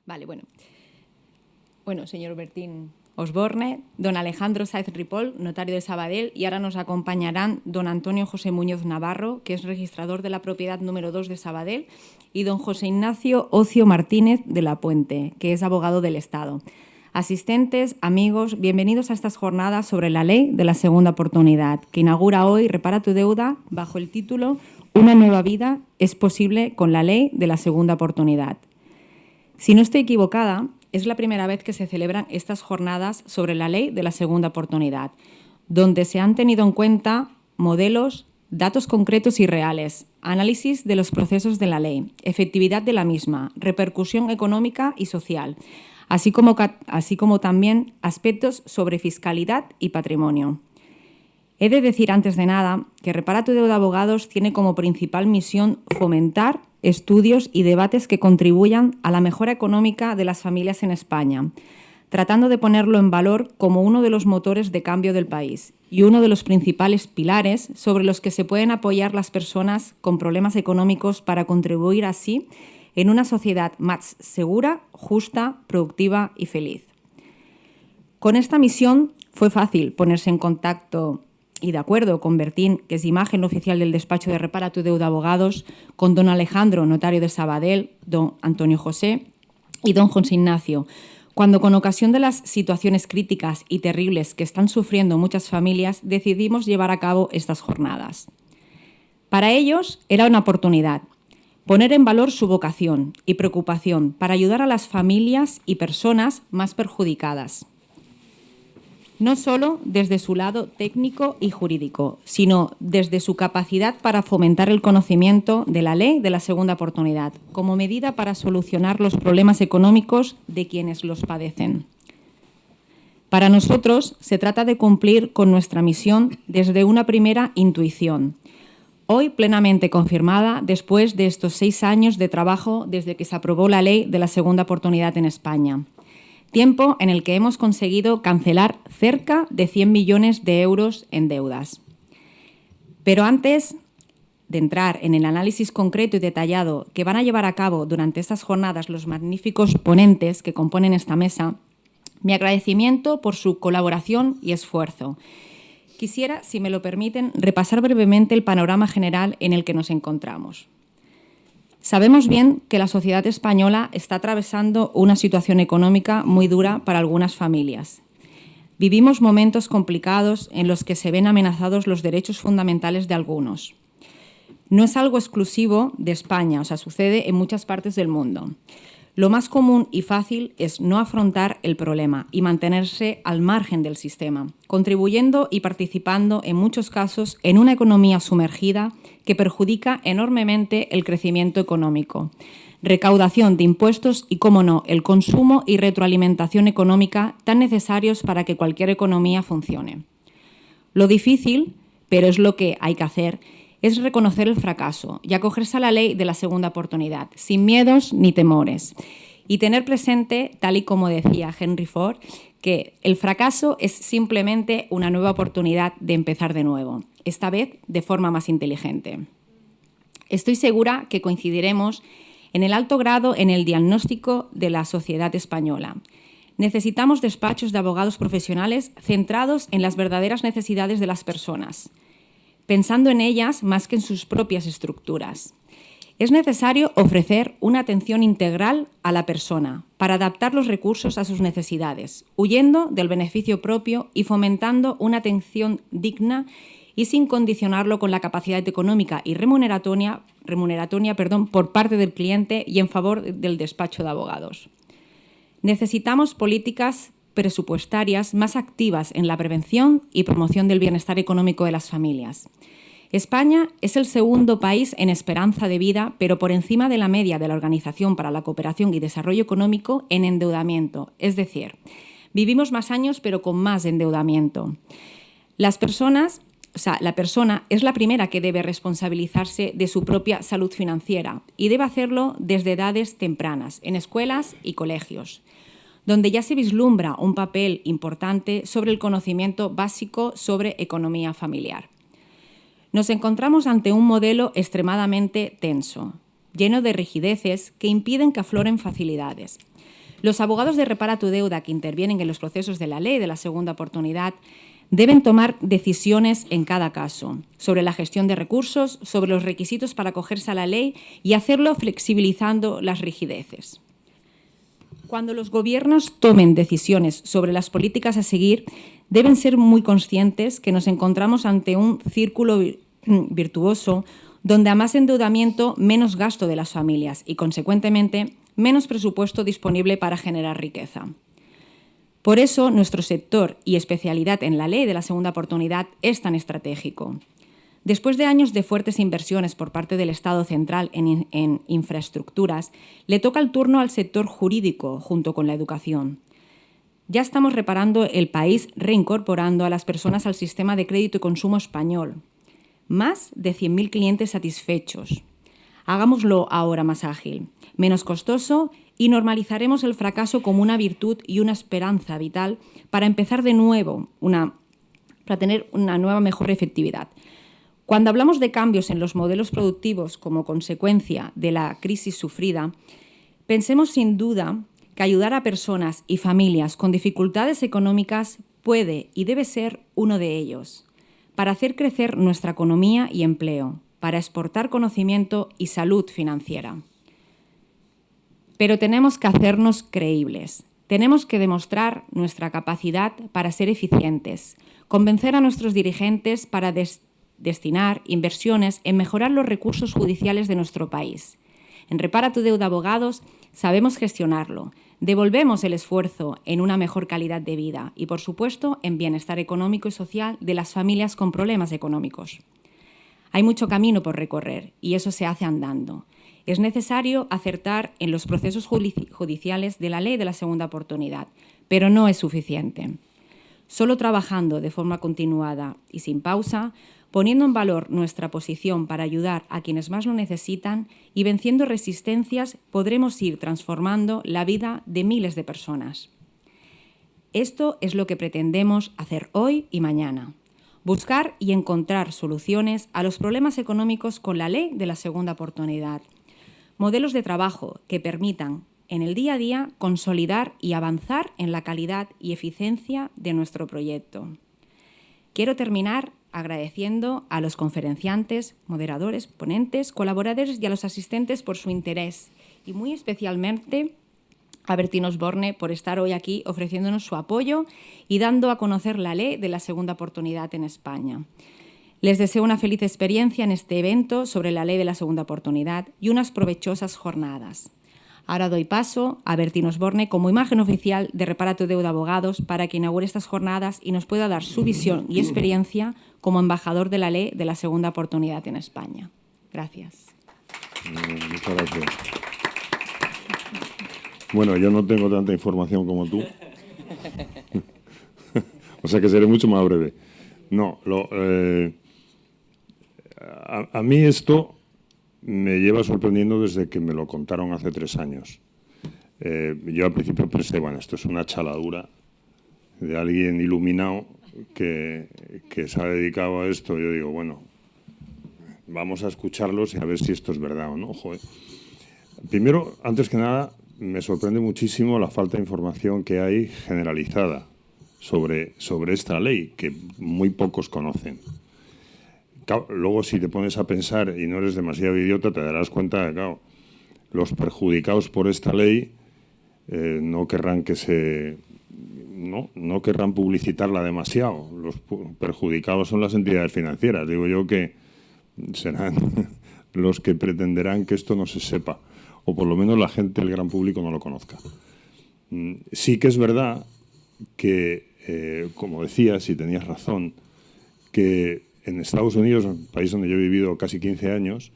Vale, bueno. Bueno, señor Bertín Osborne, don Alejandro Sáez Ripoll, notario de Sabadell, y ahora nos acompañarán don Antonio José Muñoz Navarro, que es registrador de la propiedad número 2 de Sabadell, y don José Ignacio Ocio Martínez de la Puente, que es abogado del Estado. Asistentes, amigos, bienvenidos a estas jornadas sobre la ley de la segunda oportunidad, que inaugura hoy Repara tu deuda bajo el título Una nueva vida es posible con la ley de la segunda oportunidad. Si no estoy equivocada, es la primera vez que se celebran estas jornadas sobre la ley de la segunda oportunidad, donde se han tenido en cuenta modelos, datos concretos y reales, análisis de los procesos de la ley, efectividad de la misma, repercusión económica y social, así como también aspectos sobre fiscalidad y patrimonio. He de decir antes de nada que Repara tu deuda Abogados tiene como principal misión fomentar estudios y debates que contribuyan a la mejora económica de las familias en España, tratando de ponerlo en valor como uno de los motores de cambio del país y uno de los principales pilares sobre los que se pueden apoyar las personas con problemas económicos para contribuir así en una sociedad más segura, justa, productiva y feliz. Con esta misión fue fácil ponerse en contacto y de acuerdo con Bertín, que es imagen oficial del despacho de Repara tu deuda Abogados, con don Alejandro, notario de Sabadell, don Antonio José y don José Ignacio, cuando con ocasión de las situaciones críticas y terribles que están sufriendo muchas familias, decidimos llevar a cabo estas jornadas. Para ellos era una oportunidad, poner en valor su vocación y preocupación para ayudar a las familias y personas más perjudicadas, no solo desde su lado técnico y jurídico, sino desde su capacidad para fomentar el conocimiento de la ley de la segunda oportunidad, como medida para solucionar los problemas económicos de quienes los padecen. Para nosotros se trata de cumplir con nuestra misión desde una primera intuición, hoy plenamente confirmada después de estos 6 años de trabajo desde que se aprobó la ley de la segunda oportunidad en España. Tiempo en el que hemos conseguido cancelar cerca de 100 millones de euros en deudas. Pero antes de entrar en el análisis concreto y detallado que van a llevar a cabo durante estas jornadas los magníficos ponentes que componen esta mesa, mi agradecimiento por su colaboración y esfuerzo. Quisiera, si me lo permiten, repasar brevemente el panorama general en el que nos encontramos. Sabemos bien que la sociedad española está atravesando una situación económica muy dura para algunas familias. Vivimos momentos complicados en los que se ven amenazados los derechos fundamentales de algunos. No es algo exclusivo de España, sucede en muchas partes del mundo. Lo más común y fácil es no afrontar el problema y mantenerse al margen del sistema, contribuyendo y participando en muchos casos en una economía sumergida que perjudica enormemente el crecimiento económico, recaudación de impuestos y, cómo no, el consumo y retroalimentación económica tan necesarios para que cualquier economía funcione. Lo difícil, pero es lo que hay que hacer, es reconocer el fracaso y acogerse a la ley de la segunda oportunidad, sin miedos ni temores. Y tener presente, tal y como decía Henry Ford, que el fracaso es simplemente una nueva oportunidad de empezar de nuevo, esta vez de forma más inteligente. Estoy segura que coincidiremos en el alto grado en el diagnóstico de la sociedad española. Necesitamos despachos de abogados profesionales centrados en las verdaderas necesidades de las personas, pensando en ellas más que en sus propias estructuras. Es necesario ofrecer una atención integral a la persona para adaptar los recursos a sus necesidades, huyendo del beneficio propio y fomentando una atención digna y sin condicionarlo con la capacidad económica y remuneratoria por parte del cliente y en favor del despacho de abogados. Necesitamos políticas presupuestarias más activas en la prevención y promoción del bienestar económico de las familias. España es el segundo país en esperanza de vida, pero por encima de la media de la Organización para la Cooperación y Desarrollo Económico en endeudamiento, es decir, vivimos más años pero con más endeudamiento. La persona es la primera que debe responsabilizarse de su propia salud financiera y debe hacerlo desde edades tempranas, en escuelas y colegios, donde ya se vislumbra un papel importante sobre el conocimiento básico sobre economía familiar. Nos encontramos ante un modelo extremadamente tenso, lleno de rigideces que impiden que afloren facilidades. Los abogados de Repara tu Deuda que intervienen en los procesos de la ley de la segunda oportunidad deben tomar decisiones en cada caso sobre la gestión de recursos, sobre los requisitos para acogerse a la ley y hacerlo flexibilizando las rigideces. Cuando los gobiernos tomen decisiones sobre las políticas a seguir, deben ser muy conscientes que nos encontramos ante un círculo virtuoso donde a más endeudamiento, menos gasto de las familias y, consecuentemente, menos presupuesto disponible para generar riqueza. Por eso, nuestro sector y especialidad en la ley de la segunda oportunidad es tan estratégico. Después de años de fuertes inversiones por parte del Estado central en infraestructuras, le toca el turno al sector jurídico junto con la educación. Ya estamos reparando el país reincorporando a las personas al sistema de crédito y consumo español. Más de 100.000 clientes satisfechos. Hagámoslo ahora más ágil, menos costoso y normalizaremos el fracaso como una virtud y una esperanza vital para empezar de nuevo, para tener una nueva mejor efectividad. Cuando hablamos de cambios en los modelos productivos como consecuencia de la crisis sufrida, pensemos sin duda que ayudar a personas y familias con dificultades económicas puede y debe ser uno de ellos, para hacer crecer nuestra economía y empleo, para exportar conocimiento y salud financiera. Pero tenemos que hacernos creíbles. Tenemos que demostrar nuestra capacidad para ser eficientes, convencer a nuestros dirigentes para destinar inversiones en mejorar los recursos judiciales de nuestro país. En Repara tu Deuda Abogados sabemos gestionarlo, devolvemos el esfuerzo en una mejor calidad de vida y, por supuesto, en bienestar económico y social de las familias con problemas económicos. Hay mucho camino por recorrer y eso se hace andando. Es necesario acertar en los procesos judiciales de la ley de la segunda oportunidad, pero no es suficiente. Solo trabajando de forma continuada y sin pausa, poniendo en valor nuestra posición para ayudar a quienes más lo necesitan y venciendo resistencias, podremos ir transformando la vida de miles de personas. Esto es lo que pretendemos hacer hoy y mañana. Buscar y encontrar soluciones a los problemas económicos con la ley de la segunda oportunidad. Modelos de trabajo que permitan, en el día a día, consolidar y avanzar en la calidad y eficiencia de nuestro proyecto. Quiero terminar agradeciendo a los conferenciantes, moderadores, ponentes, colaboradores y a los asistentes por su interés y muy especialmente a Bertín Osborne por estar hoy aquí ofreciéndonos su apoyo y dando a conocer la ley de la segunda oportunidad en España. Les deseo una feliz experiencia en este evento sobre la ley de la segunda oportunidad y unas provechosas jornadas. Ahora doy paso a Bertín Osborne como imagen oficial de Repara tu Deuda Abogados para que inaugure estas jornadas y nos pueda dar su visión y experiencia como embajador de la ley de la segunda oportunidad en España. Gracias. Muchas gracias. Bueno, yo no tengo tanta información como tú, o sea que seré mucho más breve. No, a mí esto me lleva sorprendiendo desde que me lo contaron hace 3 años. Yo al principio pensé, bueno, esto es una chaladura de alguien iluminado que se ha dedicado a esto. Yo digo, bueno, vamos a escucharlos y a ver si esto es verdad o no. Joder. Primero, antes que nada, me sorprende muchísimo la falta de información que hay generalizada sobre esta ley, que muy pocos conocen. Luego, si te pones a pensar y no eres demasiado idiota, te darás cuenta de que, claro, los perjudicados por esta ley no querrán no querrán publicitarla demasiado. Los perjudicados son las entidades financieras. Digo yo que serán los que pretenderán que esto no se sepa, o por lo menos la gente, el gran público, no lo conozca. Sí que es verdad que, como decías, y tenías razón, que en Estados Unidos, un país donde yo he vivido casi 15 años,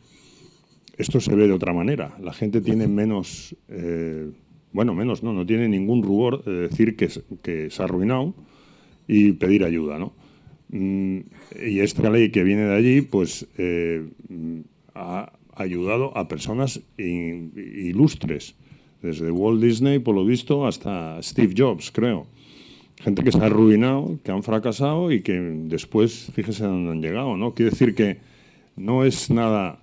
esto se ve de otra manera. La gente tiene menos, no tiene ningún rubor de decir que se ha arruinado y pedir ayuda, ¿no? Y esta ley que viene de allí, pues ha ayudado a personas ilustres, desde Walt Disney, por lo visto, hasta Steve Jobs, creo. Gente que se ha arruinado, que han fracasado y que después, fíjese dónde han llegado, ¿no? Quiere decir que no es nada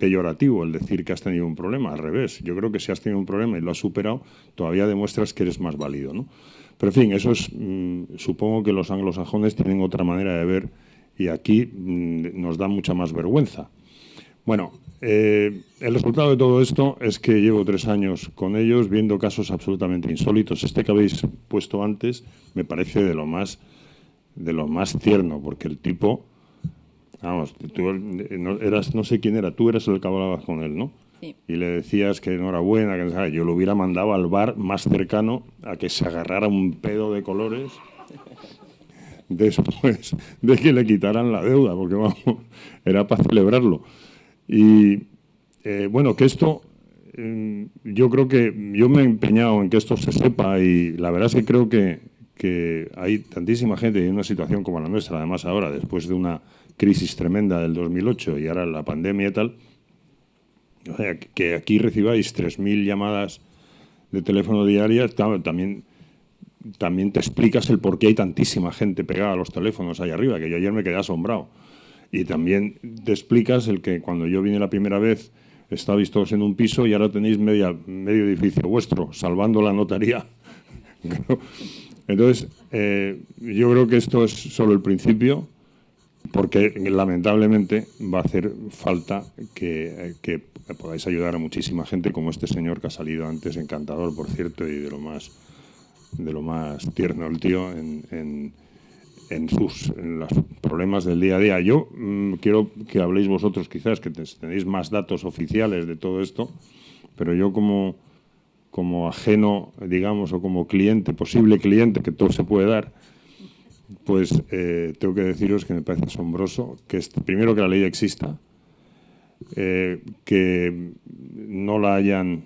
peyorativo el decir que has tenido un problema, al revés. Yo creo que si has tenido un problema y lo has superado, todavía demuestras que eres más válido, ¿no? Pero, en fin, eso es, supongo que los anglosajones tienen otra manera de ver y aquí nos da mucha más vergüenza. Bueno, el resultado de todo esto es que llevo 3 años con ellos viendo casos absolutamente insólitos. Este que habéis puesto antes me parece de lo más tierno, porque el tipo, vamos, tú no sé quién era, tú eras el que hablabas con él, ¿no? Sí. Y le decías que enhorabuena, que ¿sabes? Yo lo hubiera mandado al bar más cercano a que se agarrara un pedo de colores después de que le quitaran la deuda, porque vamos, era para celebrarlo. Y bueno, que esto, yo creo que yo me he empeñado en que esto se sepa y la verdad es que creo que hay tantísima gente en una situación como la nuestra, además ahora, después de una crisis tremenda del 2008 y ahora la pandemia y tal, o sea, que aquí recibáis 3.000 llamadas de teléfono diarias, también te explicas el por qué hay tantísima gente pegada a los teléfonos ahí arriba, que yo ayer me quedé asombrado. Y también te explicas el que cuando yo vine la primera vez estabais todos en un piso y ahora tenéis medio edificio vuestro, salvando la notaría. Entonces, yo creo que esto es solo el principio, porque lamentablemente va a hacer falta que podáis ayudar a muchísima gente como este señor que ha salido antes, encantador, por cierto, y de lo más tierno el tío en los problemas del día a día. Yo quiero que habléis vosotros, quizás, que tenéis más datos oficiales de todo esto, pero yo como ajeno, digamos, o como cliente, posible cliente, que todo se puede dar, pues tengo que deciros que me parece asombroso que primero que la ley exista, que no la hayan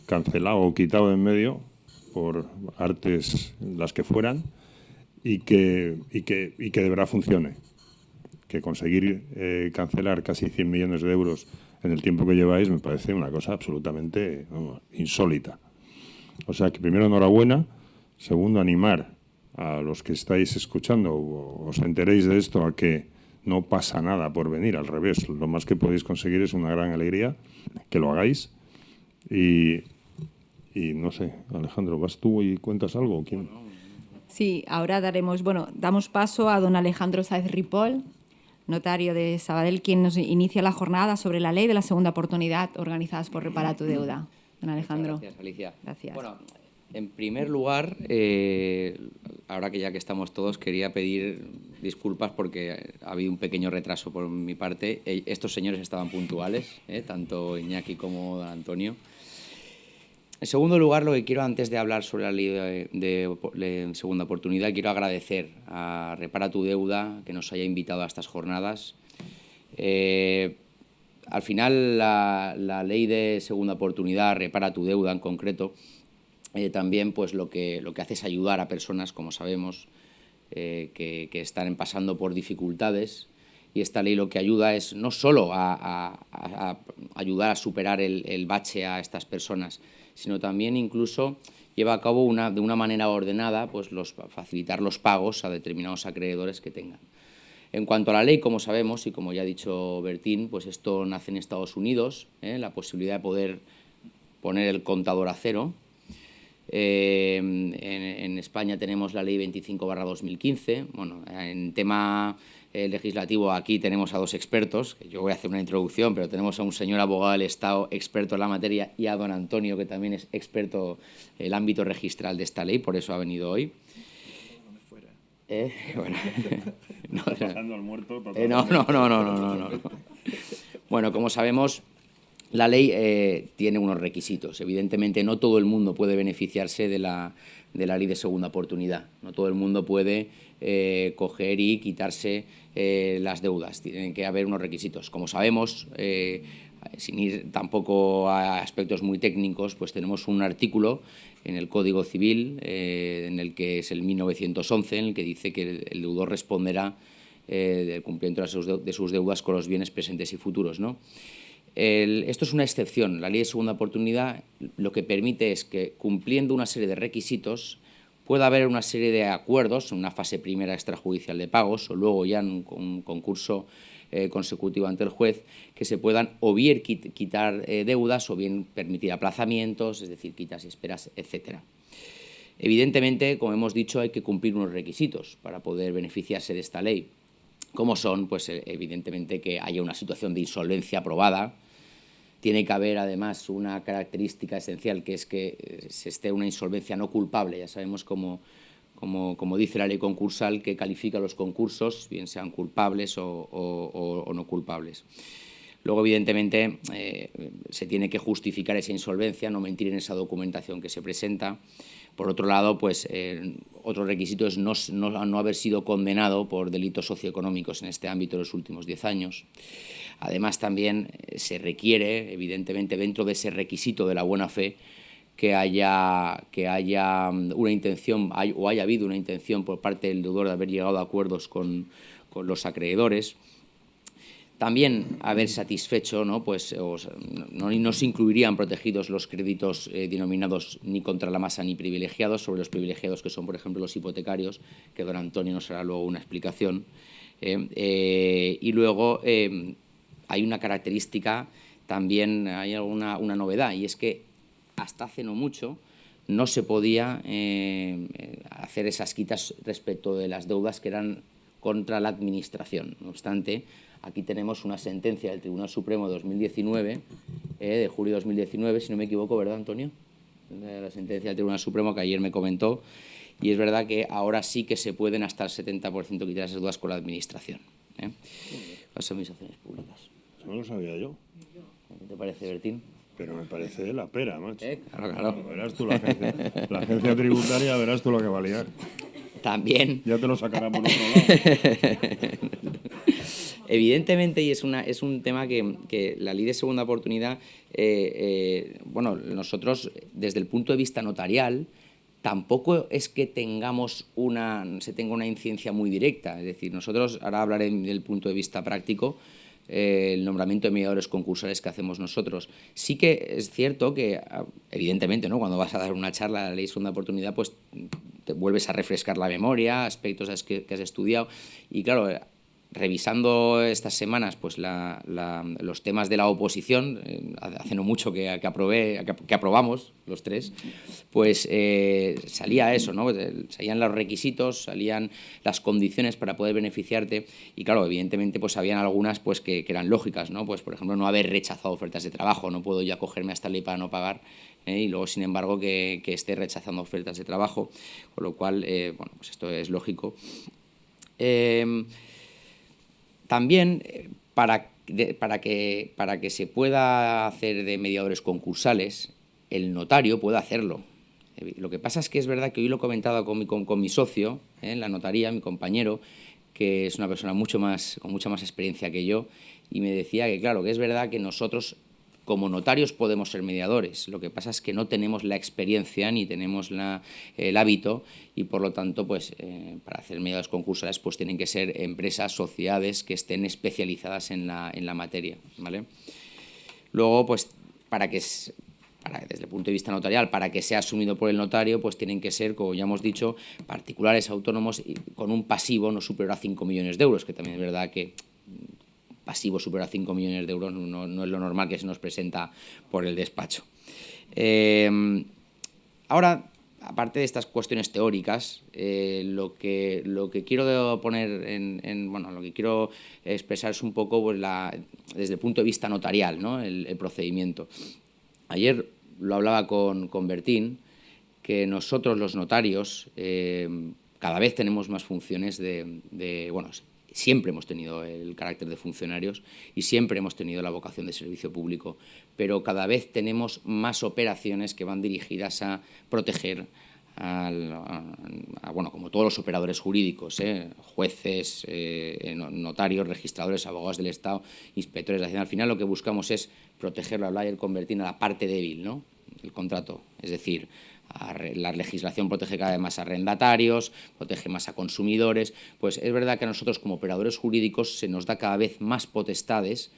cancelado o quitado de en medio por artes las que fueran, y que de verdad funcione. Que conseguir cancelar casi 100 millones de euros en el tiempo que lleváis me parece una cosa absolutamente insólita. O sea que primero enhorabuena, segundo animar a los que estáis escuchando o os enteréis de esto a que no pasa nada por venir, al revés, lo más que podéis conseguir es una gran alegría, que lo hagáis y no sé, Alejandro, ¿vas tú y cuentas algo? ¿Quién? Sí, ahora damos paso a don Alejandro Sáez Ripoll, notario de Sabadell, quien nos inicia la jornada sobre la ley de la segunda oportunidad organizadas por Repara tu Deuda. Don Alejandro. Gracias, Alicia. Gracias. Bueno, en primer lugar, ahora que ya que estamos todos, quería pedir disculpas porque ha habido un pequeño retraso por mi parte. Estos señores estaban puntuales, tanto Iñaki como don Antonio. En segundo lugar, lo que quiero, antes de hablar sobre la ley de segunda oportunidad, quiero agradecer a Repara tu Deuda que nos haya invitado a estas jornadas. Al final, la ley de segunda oportunidad, Repara tu Deuda en concreto, también pues lo que hace es ayudar a personas, como sabemos, que están pasando por dificultades. Y esta ley lo que ayuda es no solo a ayudar a superar el bache a estas personas, sino también incluso lleva a cabo de una manera ordenada pues facilitar los pagos a determinados acreedores que tengan. En cuanto a la ley, como sabemos, y como ya ha dicho Bertín, pues esto nace en Estados Unidos, la posibilidad de poder poner el contador a cero. En España tenemos la ley 25/2015. Bueno, en tema legislativo aquí tenemos a dos expertos, que yo voy a hacer una introducción, pero tenemos a un señor abogado del Estado experto en la materia y a don Antonio, que también es experto en el ámbito registral de esta ley, por eso ha venido hoy. Bueno, no. Bueno, como sabemos, la ley tiene unos requisitos. Evidentemente, no todo el mundo puede beneficiarse de la ley de segunda oportunidad. No todo el mundo puede coger y quitarse las deudas. Tienen que haber unos requisitos. Como sabemos, sin ir tampoco a aspectos muy técnicos, pues tenemos un artículo en el Código Civil, en el que es el 1911, en el que dice que el deudor responderá del cumplimiento de sus deudas con los bienes presentes y futuros, ¿no? Esto es una excepción. La ley de segunda oportunidad lo que permite es que, cumpliendo una serie de requisitos, pueda haber una serie de acuerdos, una fase primera extrajudicial de pagos o luego ya en un concurso consecutivo ante el juez, que se puedan o bien quitar deudas o bien permitir aplazamientos, es decir, quitas y esperas, etcétera. Evidentemente, como hemos dicho, hay que cumplir unos requisitos para poder beneficiarse de esta ley. ¿Cómo son? Pues evidentemente que haya una situación de insolvencia aprobada. Tiene que haber, además, una característica esencial, que es que se esté una insolvencia no culpable. Ya sabemos, como dice la ley concursal, que califica los concursos, bien sean culpables o no culpables. Luego, evidentemente, se tiene que justificar esa insolvencia, no mentir en esa documentación que se presenta. Por otro lado, pues otro requisito es no haber sido condenado por delitos socioeconómicos en este ámbito en los últimos 10 años. Además, también se requiere, evidentemente, dentro de ese requisito de la buena fe, que haya una intención o haya habido una intención por parte del deudor de haber llegado a acuerdos con los acreedores. También haber satisfecho, ¿no? Pues no se incluirían protegidos los créditos denominados ni contra la masa ni privilegiados, sobre los privilegiados que son, por ejemplo, los hipotecarios, que don Antonio nos hará luego una explicación. Y luego hay una característica, también hay una novedad, y es que hasta hace no mucho no se podía hacer esas quitas respecto de las deudas que eran contra la Administración. No obstante, aquí tenemos una sentencia del Tribunal Supremo de 2019, de julio de 2019, si no me equivoco, ¿verdad, Antonio? La sentencia del Tribunal Supremo que ayer me comentó, y es verdad que ahora sí que se pueden hasta el 70% quitar esas deudas con la Administración. Las administraciones públicas. Eso no lo sabía yo. ¿Qué te parece, Bertín? Pero me parece de la pera, macho. Claro. Verás tú la agencia tributaria, verás tú lo que va a liar. También. Ya te lo sacará por otro lado. Evidentemente, y es un tema que la ley de segunda oportunidad, bueno, nosotros desde el punto de vista notarial tampoco es que se tenga una incidencia muy directa. Es decir, nosotros, ahora hablaré del punto de vista práctico, el nombramiento de mediadores concursales que hacemos nosotros. Sí que es cierto que, evidentemente, ¿no? Cuando vas a dar una charla a la ley de segunda oportunidad, pues te vuelves a refrescar la memoria, aspectos que has estudiado, y claro, revisando estas semanas pues los temas de la oposición, hace no mucho que aprobamos los tres, pues salía eso, ¿no? Salían los requisitos, salían las condiciones para poder beneficiarte, y claro, evidentemente pues habían algunas pues que eran lógicas, ¿no? Pues por ejemplo, no haber rechazado ofertas de trabajo, no puedo ya acogerme a esta ley para no pagar, y luego sin embargo que esté rechazando ofertas de trabajo, con lo cual, bueno, pues esto es lógico. También, para que se pueda hacer de mediadores concursales, el notario puede hacerlo. Lo que pasa es que es verdad que hoy lo he comentado con mi socio, en la notaría, mi compañero, que es una persona con mucha más experiencia que yo, y me decía que, claro, que es verdad que nosotros como notarios podemos ser mediadores. Lo que pasa es que no tenemos la experiencia ni tenemos el hábito, y por lo tanto, pues para hacer mediadores concursales pues tienen que ser empresas, sociedades que estén especializadas en la materia, ¿vale? Luego, pues desde el punto de vista notarial, para que sea asumido por el notario, pues tienen que ser, como ya hemos dicho, particulares, autónomos, y con un pasivo no superior a 5 millones de euros, que también es verdad que pasivo superior a 5 millones de euros no es lo normal que se nos presenta por el despacho. Ahora, aparte de estas cuestiones teóricas, lo que quiero poner lo que quiero expresar es un poco pues, desde el punto de vista notarial, ¿no? el procedimiento. Ayer lo hablaba con Bertín, que nosotros los notarios cada vez tenemos más funciones siempre hemos tenido el carácter de funcionarios y siempre hemos tenido la vocación de servicio público, pero cada vez tenemos más operaciones que van dirigidas a proteger como todos los operadores jurídicos, jueces, notarios, registradores, abogados del Estado, inspectores de Hacienda. Al final lo que buscamos es protegerlo, hablar y convertir a la parte débil, ¿no? El contrato, es decir, la legislación protege cada vez más a arrendatarios, protege más a consumidores. Pues es verdad que a nosotros como operadores jurídicos se nos da cada vez más potestades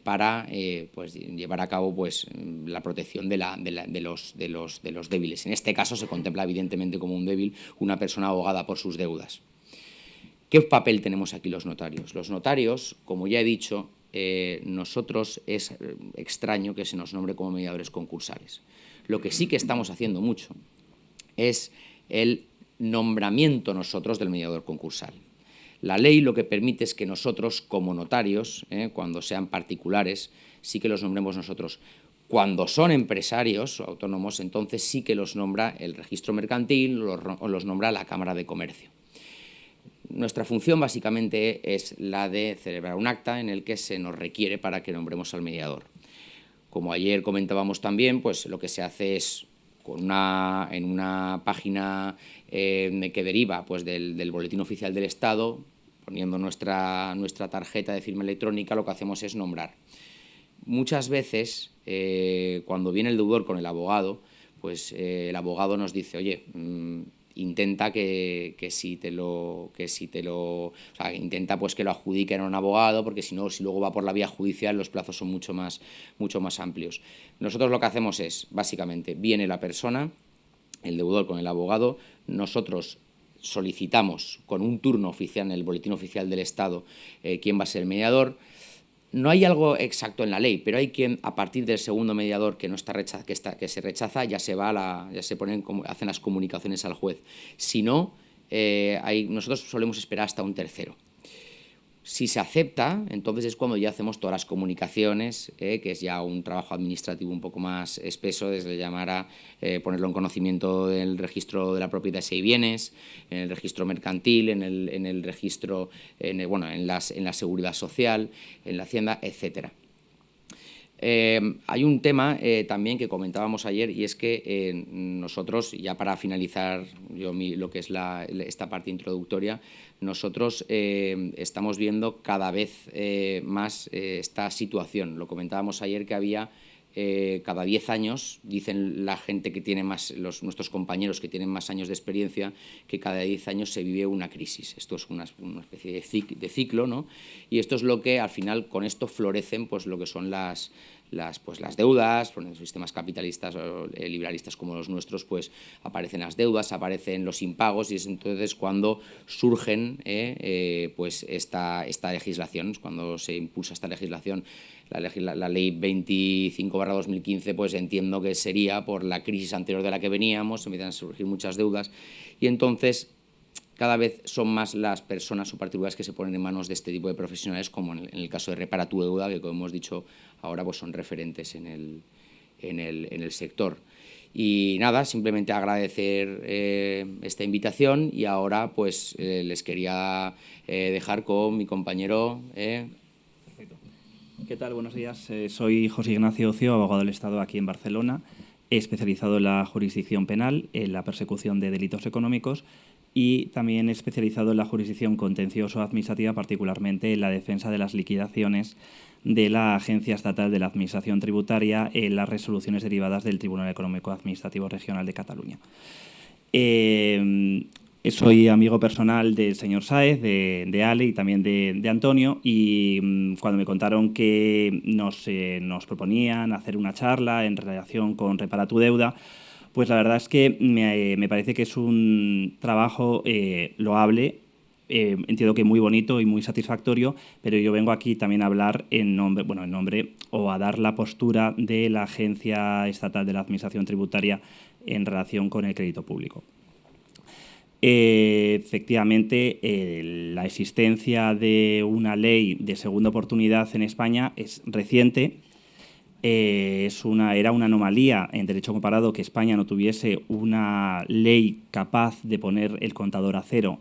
para pues, llevar a cabo pues, la protección de los débiles. En este caso se contempla evidentemente como un débil una persona abogada por sus deudas. ¿Qué papel tenemos aquí los notarios? Los notarios, como ya he dicho, nosotros es extraño que se nos nombre como mediadores concursales. Lo que sí que estamos haciendo mucho es el nombramiento nosotros del mediador concursal. La ley lo que permite es que nosotros, como notarios, cuando sean particulares, sí que los nombremos nosotros. Cuando son empresarios o autónomos, entonces sí que los nombra el registro mercantil o los nombra la Cámara de Comercio. Nuestra función básicamente es la de celebrar un acta en el que se nos requiere para que nombremos al mediador. Como ayer comentábamos también, pues lo que se hace es en una página que deriva pues, del Boletín Oficial del Estado, poniendo nuestra tarjeta de firma electrónica, lo que hacemos es nombrar. Muchas veces, cuando viene el deudor con el abogado, pues el abogado nos dice, oye, intenta intenta pues que lo adjudiquen a un abogado, porque si luego va por la vía judicial los plazos son mucho más amplios. Nosotros lo que hacemos es, básicamente, viene la persona, el deudor con el abogado, nosotros solicitamos con un turno oficial en el Boletín Oficial del Estado quién va a ser el mediador. No hay algo exacto en la ley, pero hay quien, a partir del segundo mediador que se rechaza, ya se hacen las comunicaciones al juez. Si no, nosotros solemos esperar hasta un tercero. Si se acepta, entonces es cuando ya hacemos todas las comunicaciones, que es ya un trabajo administrativo un poco más espeso, desde llamar a ponerlo en conocimiento del registro de la propiedad y bienes, en el registro mercantil, en el registro, en la seguridad social, en la hacienda, etcétera. Hay un tema también que comentábamos ayer, y es que nosotros, ya para finalizar lo que es esta parte introductoria, nosotros estamos viendo cada vez más esta situación. Lo comentábamos ayer que había cada 10 años, dicen la gente que tiene nuestros compañeros que tienen más años de experiencia, que cada 10 años se vive una crisis. Esto es una especie de ciclo, ¿no? Y esto es lo que al final con esto florecen pues lo que son las deudas. En los sistemas capitalistas o liberalistas como los nuestros, pues aparecen las deudas, aparecen los impagos, y es entonces cuando surgen pues esta legislación, cuando se impulsa esta legislación. La ley 25/2015, pues entiendo que sería por la crisis anterior de la que veníamos, empiezan a surgir muchas deudas, y entonces cada vez son más las personas o particulares que se ponen en manos de este tipo de profesionales, como en el caso de Repara tu Deuda, que como hemos dicho ahora pues son referentes en el sector. Y nada, simplemente agradecer esta invitación, y ahora pues les quería dejar con mi compañero. ¿Qué tal? Buenos días. Soy José Ignacio Ocio, abogado del Estado aquí en Barcelona, especializado en la jurisdicción penal, en la persecución de delitos económicos, y también especializado en la jurisdicción contencioso-administrativa, particularmente en la defensa de las liquidaciones de la Agencia Estatal de la Administración Tributaria en las resoluciones derivadas del Tribunal Económico Administrativo Regional de Cataluña. Soy amigo personal del señor Sáez, de Ale y también de Antonio, y cuando me contaron que nos proponían hacer una charla en relación con Repara tu Deuda, pues la verdad es que me parece que es un trabajo loable, entiendo que muy bonito y muy satisfactorio, pero yo vengo aquí también a hablar en nombre o a dar la postura de la Agencia Estatal de la Administración Tributaria en relación con el crédito público. Efectivamente, la existencia de una ley de segunda oportunidad en España es reciente. Era una anomalía en derecho comparado que España no tuviese una ley capaz de poner el contador a cero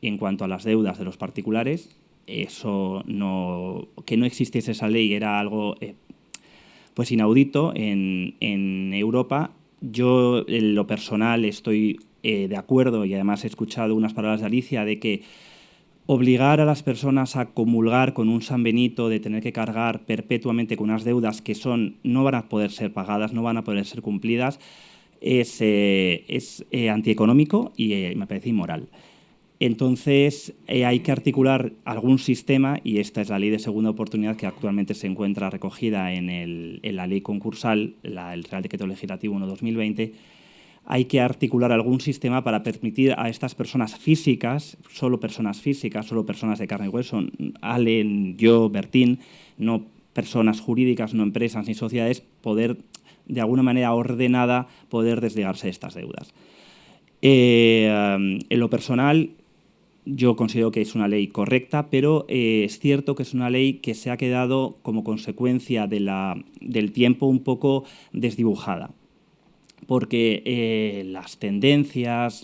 en cuanto a las deudas de los particulares. Que no existiese esa ley era algo pues inaudito en Europa. Yo, en lo personal, estoy de acuerdo, y además he escuchado unas palabras de Alicia de que obligar a las personas a comulgar con un San Benito de tener que cargar perpetuamente con unas deudas que no van a poder ser pagadas, no van a poder ser cumplidas, es antieconómico y me parece inmoral. Entonces, hay que articular algún sistema, y esta es la ley de segunda oportunidad que actualmente se encuentra recogida en la ley concursal, el Real Decreto Legislativo 1/2020, hay que articular algún sistema para permitir a estas personas físicas, solo personas de carne y hueso, Allen, yo, Bertín, no personas jurídicas, no empresas ni sociedades, poder, de alguna manera ordenada, poder desligarse de estas deudas. En lo personal, yo considero que es una ley correcta, pero es cierto que es una ley que se ha quedado como consecuencia del tiempo un poco desdibujada, porque las tendencias,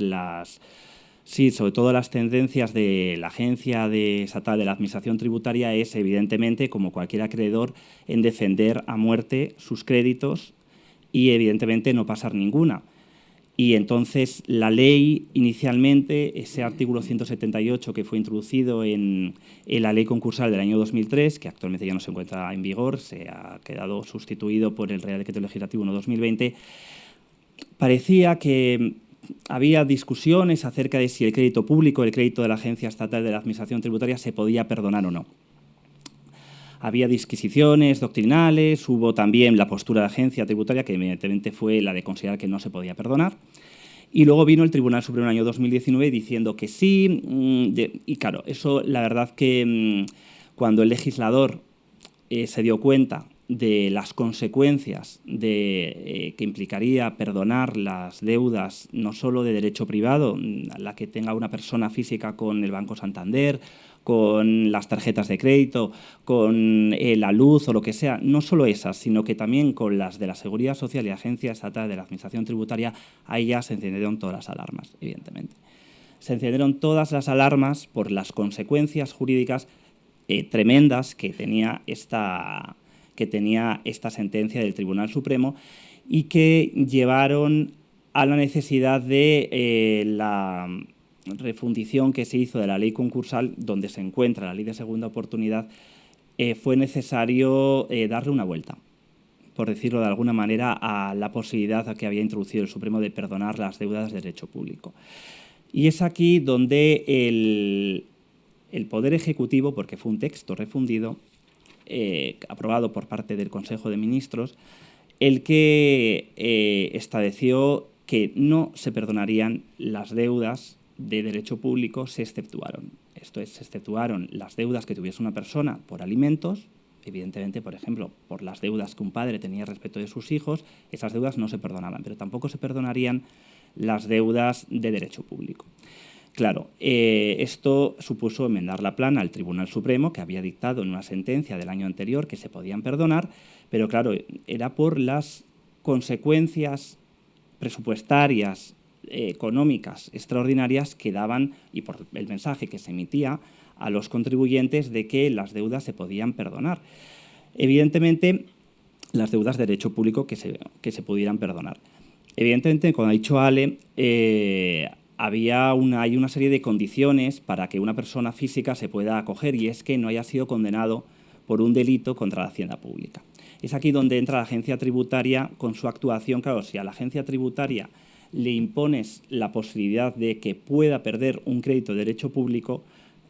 sobre todo las tendencias de la Agencia Estatal de la Administración Tributaria es, evidentemente, como cualquier acreedor, en defender a muerte sus créditos y, evidentemente, no pasar ninguna. Y entonces la ley, inicialmente, ese artículo 178 que fue introducido en la ley concursal del año 2003, que actualmente ya no se encuentra en vigor, se ha quedado sustituido por el Real Decreto Legislativo 1/2020, parecía que había discusiones acerca de si el crédito público, el crédito de la Agencia Estatal de la Administración Tributaria, se podía perdonar o no. Había disquisiciones doctrinales, hubo también la postura de la Agencia Tributaria, que evidentemente fue la de considerar que no se podía perdonar. Y luego vino el Tribunal Supremo en el año 2019 diciendo que sí. Y claro, eso la verdad que cuando el legislador se dio cuenta de las consecuencias que implicaría perdonar las deudas no solo de derecho privado, la que tenga una persona física con el Banco Santander, con las tarjetas de crédito, con la luz o lo que sea, no solo esas, sino que también con las de la Seguridad Social y Agencia Estatal de la Administración Tributaria, ahí ya se encendieron todas las alarmas, evidentemente. Se encendieron todas las alarmas por las consecuencias jurídicas tremendas que tenía esta sentencia del Tribunal Supremo y que llevaron a la necesidad de la refundición que se hizo de la ley concursal, donde se encuentra la ley de segunda oportunidad. Fue necesario darle una vuelta, por decirlo de alguna manera, a la posibilidad que había introducido el Supremo de perdonar las deudas de derecho público. Y es aquí donde el Poder Ejecutivo, porque fue un texto refundido, aprobado por parte del Consejo de Ministros, el que estableció que no se perdonarían las deudas de derecho público, se exceptuaron. Esto es, se exceptuaron las deudas que tuviese una persona por alimentos, evidentemente, por ejemplo, por las deudas que un padre tenía respecto de sus hijos, esas deudas no se perdonaban, pero tampoco se perdonarían las deudas de derecho público. Claro, esto supuso enmendar la plana al Tribunal Supremo, que había dictado en una sentencia del año anterior que se podían perdonar, pero claro, era por las consecuencias presupuestarias, económicas extraordinarias que daban y por el mensaje que se emitía a los contribuyentes de que las deudas se podían perdonar. Evidentemente, las deudas de derecho público que se pudieran perdonar. Evidentemente, como ha dicho Ale, hay una serie de condiciones para que una persona física se pueda acoger, y es que no haya sido condenado por un delito contra la hacienda pública. Es aquí donde entra la agencia tributaria con su actuación. Claro, si a la agencia tributaria le impones la posibilidad de que pueda perder un crédito de derecho público,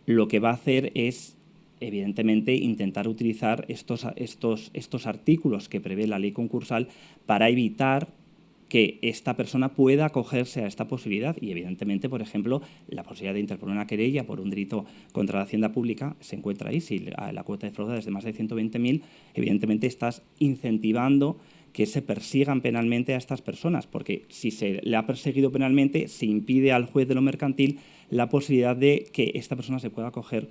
lo que va a hacer es, evidentemente, intentar utilizar estos artículos que prevé la ley concursal para evitar que esta persona pueda acogerse a esta posibilidad. Y, evidentemente, por ejemplo, la posibilidad de interponer una querella por un delito contra la hacienda pública se encuentra ahí. Si la cuota de fraude es de más de 120.000, evidentemente estás incentivando que se persigan penalmente a estas personas, porque si se le ha perseguido penalmente, se impide al juez de lo mercantil la posibilidad de que esta persona se pueda acoger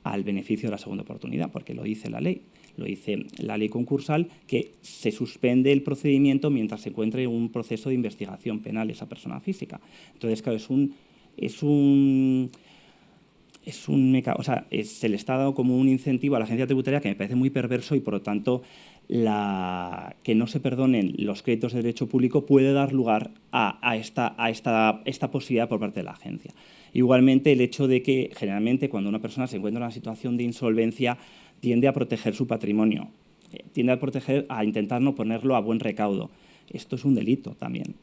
al beneficio de la segunda oportunidad, porque lo dice la ley. Lo dice la ley concursal, que se suspende el procedimiento mientras se encuentre un proceso de investigación penal esa persona física. Entonces, claro, se le está dando como un incentivo a la agencia tributaria que me parece muy perverso, y, por lo tanto, que no se perdonen los créditos de derecho público puede dar lugar a esta posibilidad por parte de la agencia. Igualmente, el hecho de que, generalmente, cuando una persona se encuentra en una situación de insolvencia, tiende a proteger su patrimonio, tiende a intentar no ponerlo a buen recaudo. Esto es un delito también.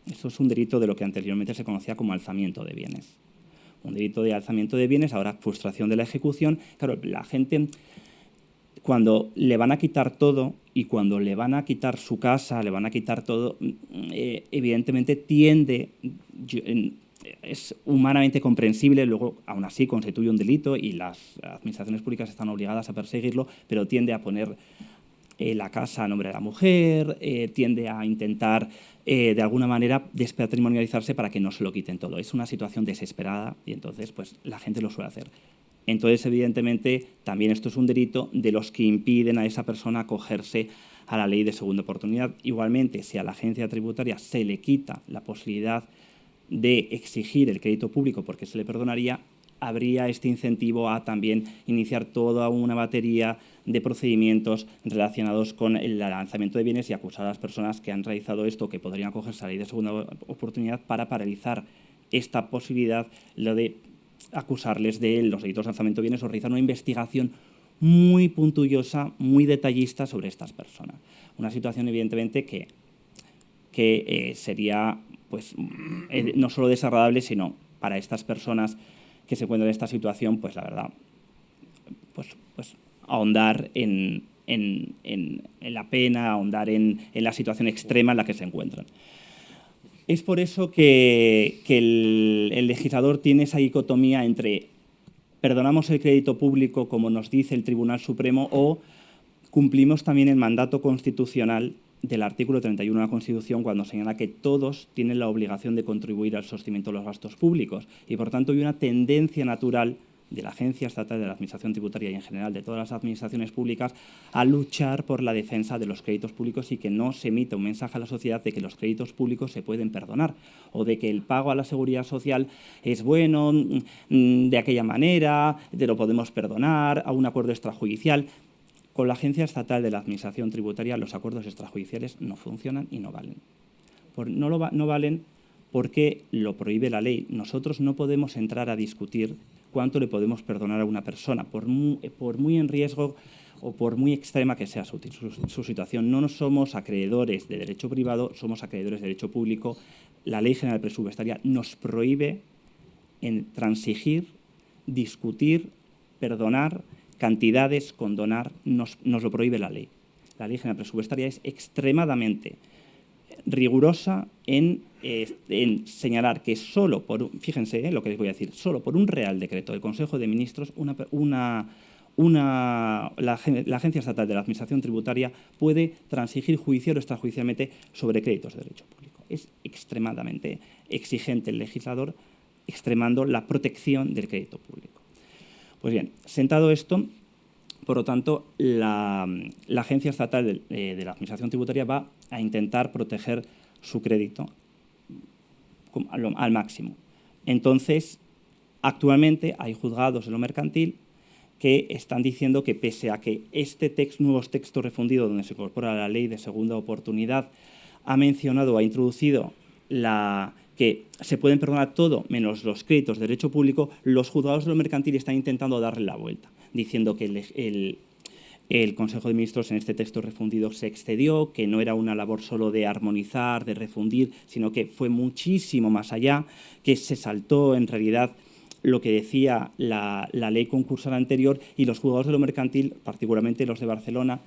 Esto es un delito de lo que anteriormente se conocía como alzamiento de bienes. Un delito de alzamiento de bienes, ahora frustración de la ejecución. Claro, la gente cuando le van a quitar todo y cuando le van a quitar su casa, le van a quitar todo, evidentemente es humanamente comprensible, luego aún así constituye un delito y las administraciones públicas están obligadas a perseguirlo, pero tiende a poner la casa a nombre de la mujer, tiende a intentar de alguna manera despatrimonializarse para que no se lo quiten todo. Es una situación desesperada y entonces pues la gente lo suele hacer. Entonces, evidentemente, también esto es un delito de los que impiden a esa persona acogerse a la ley de segunda oportunidad. Igualmente, si a la agencia tributaria se le quita la posibilidad de exigir el crédito público porque se le perdonaría, habría este incentivo a también iniciar toda una batería de procedimientos relacionados con el lanzamiento de bienes y acusar a las personas que han realizado esto, que podrían acogerse a la ley de segunda oportunidad, para paralizar esta posibilidad, lo de acusarles de los delitos de lanzamiento de bienes o realizar una investigación muy puntillosa, muy detallista sobre estas personas. Una situación, evidentemente, que sería pues, no solo desagradable, sino para estas personas que se encuentran en esta situación, pues la verdad, pues ahondar en la pena, ahondar en la situación extrema en la que se encuentran. Es por eso que el legislador tiene esa dicotomía entre perdonamos el crédito público, como nos dice el Tribunal Supremo, o cumplimos también el mandato constitucional del artículo 31 de la Constitución, cuando señala que todos tienen la obligación de contribuir al sostenimiento de los gastos públicos. Y, por tanto, hay una tendencia natural de la Agencia Estatal de la Administración Tributaria y, en general, de todas las administraciones públicas a luchar por la defensa de los créditos públicos y que no se emita un mensaje a la sociedad de que los créditos públicos se pueden perdonar o de que el pago a la seguridad social es bueno, de aquella manera, te lo podemos perdonar, a un acuerdo extrajudicial. Con la Agencia Estatal de la Administración Tributaria los acuerdos extrajudiciales no funcionan y no valen. No valen porque lo prohíbe la ley. Nosotros no podemos entrar a discutir cuánto le podemos perdonar a una persona, por muy en riesgo o por muy extrema que sea su situación. No somos acreedores de derecho privado, somos acreedores de derecho público. La Ley General Presupuestaria nos prohíbe transigir, discutir, perdonar cantidades, condonar, nos lo prohíbe la ley. La Ley General Presupuestaria es extremadamente rigurosa en señalar que solo por, fíjense lo que les voy a decir, solo por un Real Decreto del Consejo de Ministros, la Agencia Estatal de la Administración Tributaria puede transigir judicial o extrajudicialmente sobre créditos de derecho público. Es extremadamente exigente el legislador, extremando la protección del crédito público. Pues bien, sentado esto, por lo tanto, la Agencia Estatal de la Administración Tributaria va a intentar proteger su crédito al máximo. Entonces, actualmente hay juzgados en lo mercantil que están diciendo que pese a que este nuevo texto refundido donde se incorpora la ley de segunda oportunidad ha mencionado o ha introducido que se pueden perdonar todo menos los créditos de derecho público, los juzgados de lo mercantil están intentando darle la vuelta, diciendo que el Consejo de Ministros en este texto refundido se excedió, que no era una labor solo de armonizar, de refundir, sino que fue muchísimo más allá, que se saltó en realidad lo que decía la ley concursal anterior, y los juzgados de lo mercantil, particularmente los de Barcelona,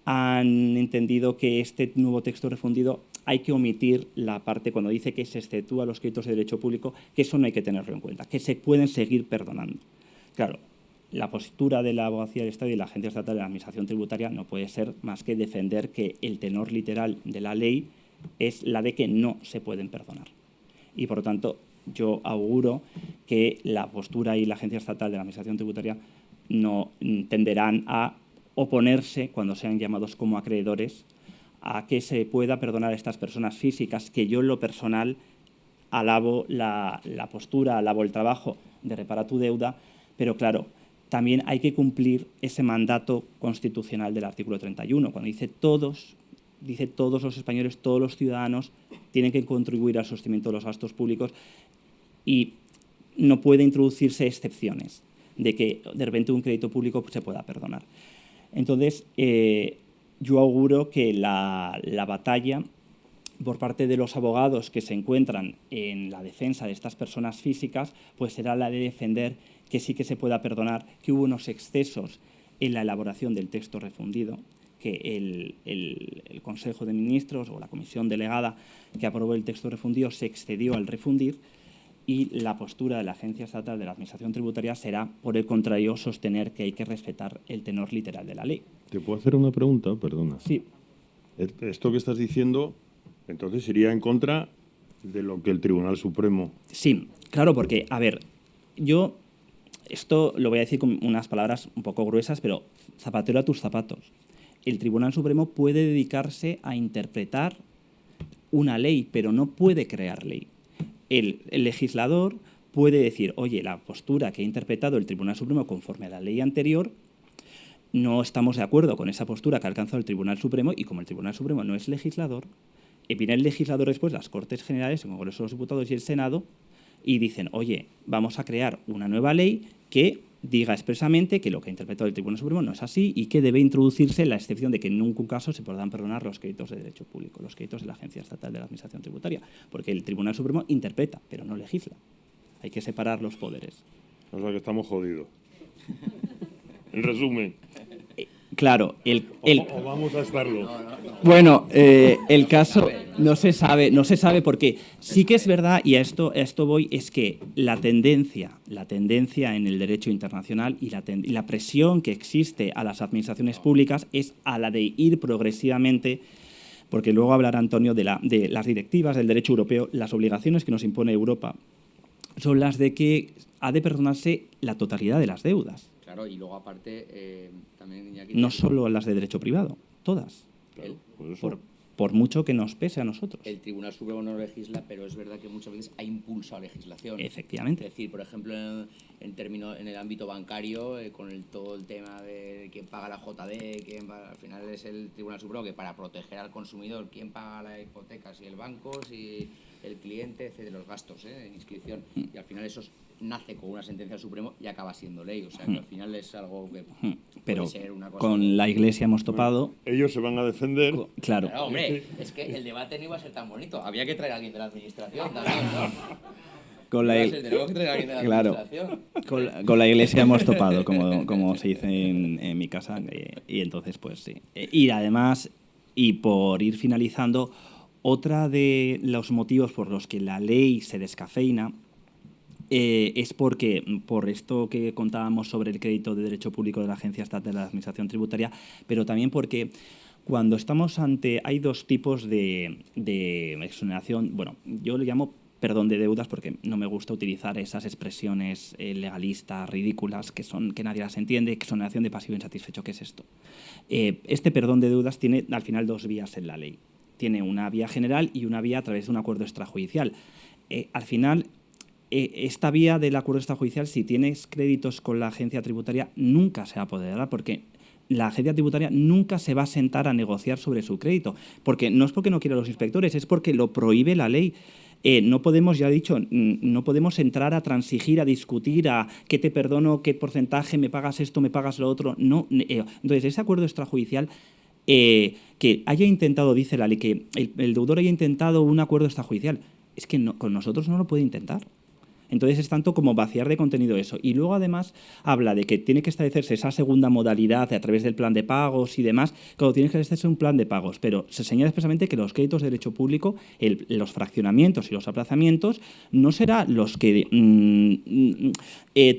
han entendido que este nuevo texto refundido hay que omitir la parte cuando dice que se exceptúa los créditos de derecho público, que eso no hay que tenerlo en cuenta, que se pueden seguir perdonando. Claro, la postura de la Abogacía del Estado y la Agencia Estatal de la Administración Tributaria no puede ser más que defender que el tenor literal de la ley es la de que no se pueden perdonar. Y, por lo tanto, yo auguro que la postura y la Agencia Estatal de la Administración Tributaria no tenderán a oponerse, cuando sean llamados como acreedores, a que se pueda perdonar a estas personas físicas, que yo en lo personal alabo la postura, alabo el trabajo de reparar tu deuda, pero claro, también hay que cumplir ese mandato constitucional del artículo 31, cuando dice todos los españoles, todos los ciudadanos tienen que contribuir al sostenimiento de los gastos públicos y no puede introducirse excepciones de que de repente un crédito público se pueda perdonar. Entonces, yo auguro que la batalla por parte de los abogados que se encuentran en la defensa de estas personas físicas, pues será la de defender que sí que se pueda perdonar, que hubo unos excesos en la elaboración del texto refundido, que el Consejo de Ministros o la comisión delegada que aprobó el texto refundido se excedió al refundir, y la postura de la Agencia Estatal de la Administración Tributaria será, por el contrario, sostener que hay que respetar el tenor literal de la ley. ¿Te puedo hacer una pregunta? Perdona. Sí. Esto que estás diciendo, entonces, iría en contra de lo que el Tribunal Supremo... Sí, claro, porque, a ver, yo esto lo voy a decir con unas palabras un poco gruesas, pero zapatero a tus zapatos. El Tribunal Supremo puede dedicarse a interpretar una ley, pero no puede crear ley. El legislador puede decir, oye, la postura que ha interpretado el Tribunal Supremo conforme a la ley anterior, no estamos de acuerdo con esa postura que ha alcanzado el Tribunal Supremo, y como el Tribunal Supremo no es legislador, viene el legislador después, las Cortes Generales, el Congreso de los Diputados y el Senado, y dicen, oye, vamos a crear una nueva ley que diga expresamente que lo que ha interpretado el Tribunal Supremo no es así y que debe introducirse la excepción de que en ningún caso se podrán perdonar los créditos de derecho público, los créditos de la Agencia Estatal de la Administración Tributaria, porque el Tribunal Supremo interpreta, pero no legisla. Hay que separar los poderes. O sea que estamos jodidos. En resumen. Claro, O vamos a estarlo. Bueno, el caso no se sabe porque sí que es verdad, y a esto voy, es que la tendencia en el derecho internacional y la presión que existe a las administraciones públicas es a la de ir progresivamente, porque luego hablará Antonio de las directivas del derecho europeo, las obligaciones que nos impone Europa son las de que ha de perdonarse la totalidad de las deudas. Claro, y luego aparte, también Iñaki, No solo las de derecho privado, todas. el, Por mucho que nos pese a nosotros. el Tribunal Supremo no legisla, pero es verdad que muchas veces ha impulsado legislación. Efectivamente. Es decir, por ejemplo, en el ámbito bancario, con todo el tema de quién paga la JD, al final es el Tribunal Supremo que, para proteger al consumidor, quién paga la hipoteca, si el banco, si el cliente, etcétera, los gastos de inscripción. Y al final eso nace con una sentencia del Supremo y acaba siendo ley. O sea, que al final es algo que Pero puede ser una cosa... con la Iglesia hemos topado. Ellos se van a defender. Claro. Claro, hombre, es que el debate no iba a ser tan bonito. Había que traer a alguien de la administración también, ¿no? Con Tenemos que traer a alguien de la Claro. administración. Con la Iglesia hemos topado, como se dice en mi casa. Y entonces, pues sí. Y además, y por ir finalizando, otra de los motivos por los que la ley se descafeina es porque, por esto que contábamos sobre el crédito de derecho público de la Agencia Estatal de la Administración Tributaria, pero también porque cuando estamos hay dos tipos de exoneración. Bueno, yo le llamo perdón de deudas porque no me gusta utilizar esas expresiones legalistas, ridículas, que nadie las entiende. Exoneración de pasivo insatisfecho, ¿qué es esto? Este perdón de deudas tiene al final dos vías en la ley. Tiene una vía general y una vía a través de un acuerdo extrajudicial. Al final, esta vía del acuerdo extrajudicial, si tienes créditos con la agencia tributaria, nunca se va a poder dar porque la agencia tributaria nunca se va a sentar a negociar sobre su crédito. Porque no es porque no quiera los inspectores, es porque lo prohíbe la ley. No podemos, ya he dicho, no podemos entrar a transigir, a discutir, a qué te perdono, qué porcentaje, me pagas esto, me pagas lo otro. No. Entonces, ese acuerdo extrajudicial que haya intentado, dice la ley, que el deudor haya intentado un acuerdo extrajudicial, es que no, con nosotros no lo puede intentar. Entonces es tanto como vaciar de contenido eso. Y luego además habla de que tiene que establecerse esa segunda modalidad a través del plan de pagos y demás. Claro, tiene que establecerse un plan de pagos, pero se señala expresamente que los créditos de derecho público, los fraccionamientos y los aplazamientos, no serán los que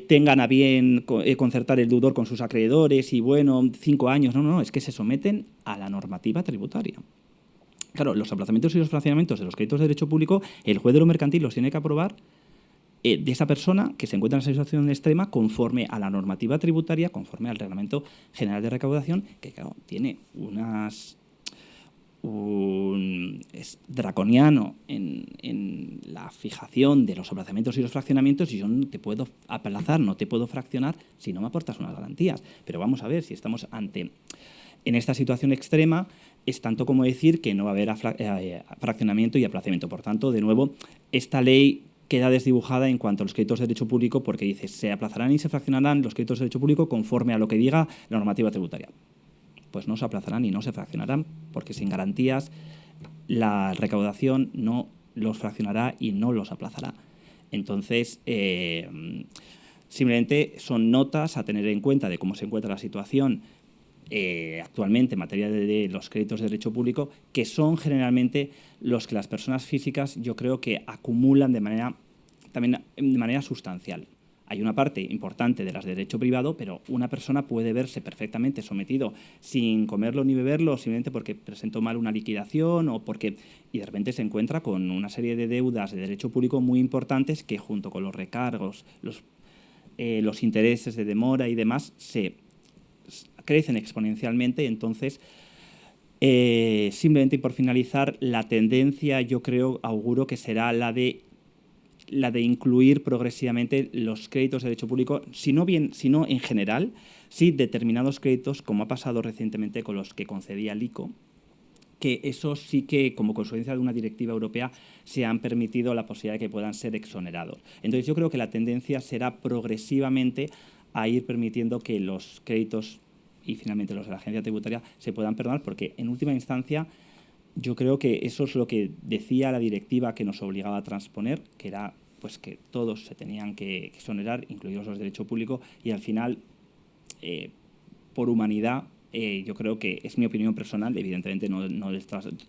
tengan a bien concertar el deudor con sus acreedores y, bueno, 5 años. No, es que se someten a la normativa tributaria. Claro, los aplazamientos y los fraccionamientos de los créditos de derecho público, el juez de lo mercantil los tiene que aprobar de esa persona que se encuentra en esa situación extrema conforme a la normativa tributaria, conforme al Reglamento General de Recaudación, que claro, tiene es draconiano en la fijación de los aplazamientos y los fraccionamientos, y yo no te puedo aplazar, no te puedo fraccionar si no me aportas unas garantías. Pero vamos a ver, si estamos en esta situación extrema, es tanto como decir que no va a haber fraccionamiento y aplazamiento. Por tanto, de nuevo, esta ley queda desdibujada en cuanto a los créditos de derecho público porque dice se aplazarán y se fraccionarán los créditos de derecho público conforme a lo que diga la normativa tributaria. Pues no se aplazarán y no se fraccionarán porque sin garantías la recaudación no los fraccionará y no los aplazará. Entonces, Simplemente son notas a tener en cuenta de cómo se encuentra la situación actualmente en materia de los créditos de derecho público, que son generalmente los que las personas físicas yo creo que acumulan también de manera sustancial. Hay una parte importante de las de derecho privado, pero una persona puede verse perfectamente sometido sin comerlo ni beberlo, simplemente porque presentó mal una liquidación y de repente se encuentra con una serie de deudas de derecho público muy importantes que, junto con los recargos, los intereses de demora y demás, crecen exponencialmente. Entonces, simplemente y por finalizar, la tendencia, yo creo, auguro que será la de incluir progresivamente los créditos de derecho público, sino en general, sí determinados créditos, como ha pasado recientemente con los que concedía el ICO, que eso sí que, como consecuencia de una directiva europea, se han permitido la posibilidad de que puedan ser exonerados. Entonces, yo creo que la tendencia será progresivamente a ir permitiendo que los créditos y finalmente los de la agencia tributaria se puedan perdonar, porque en última instancia yo creo que eso es lo que decía la directiva que nos obligaba a transponer, que era pues que todos se tenían que exonerar, incluidos los de derecho público, y al final, por humanidad, yo creo que es mi opinión personal, evidentemente no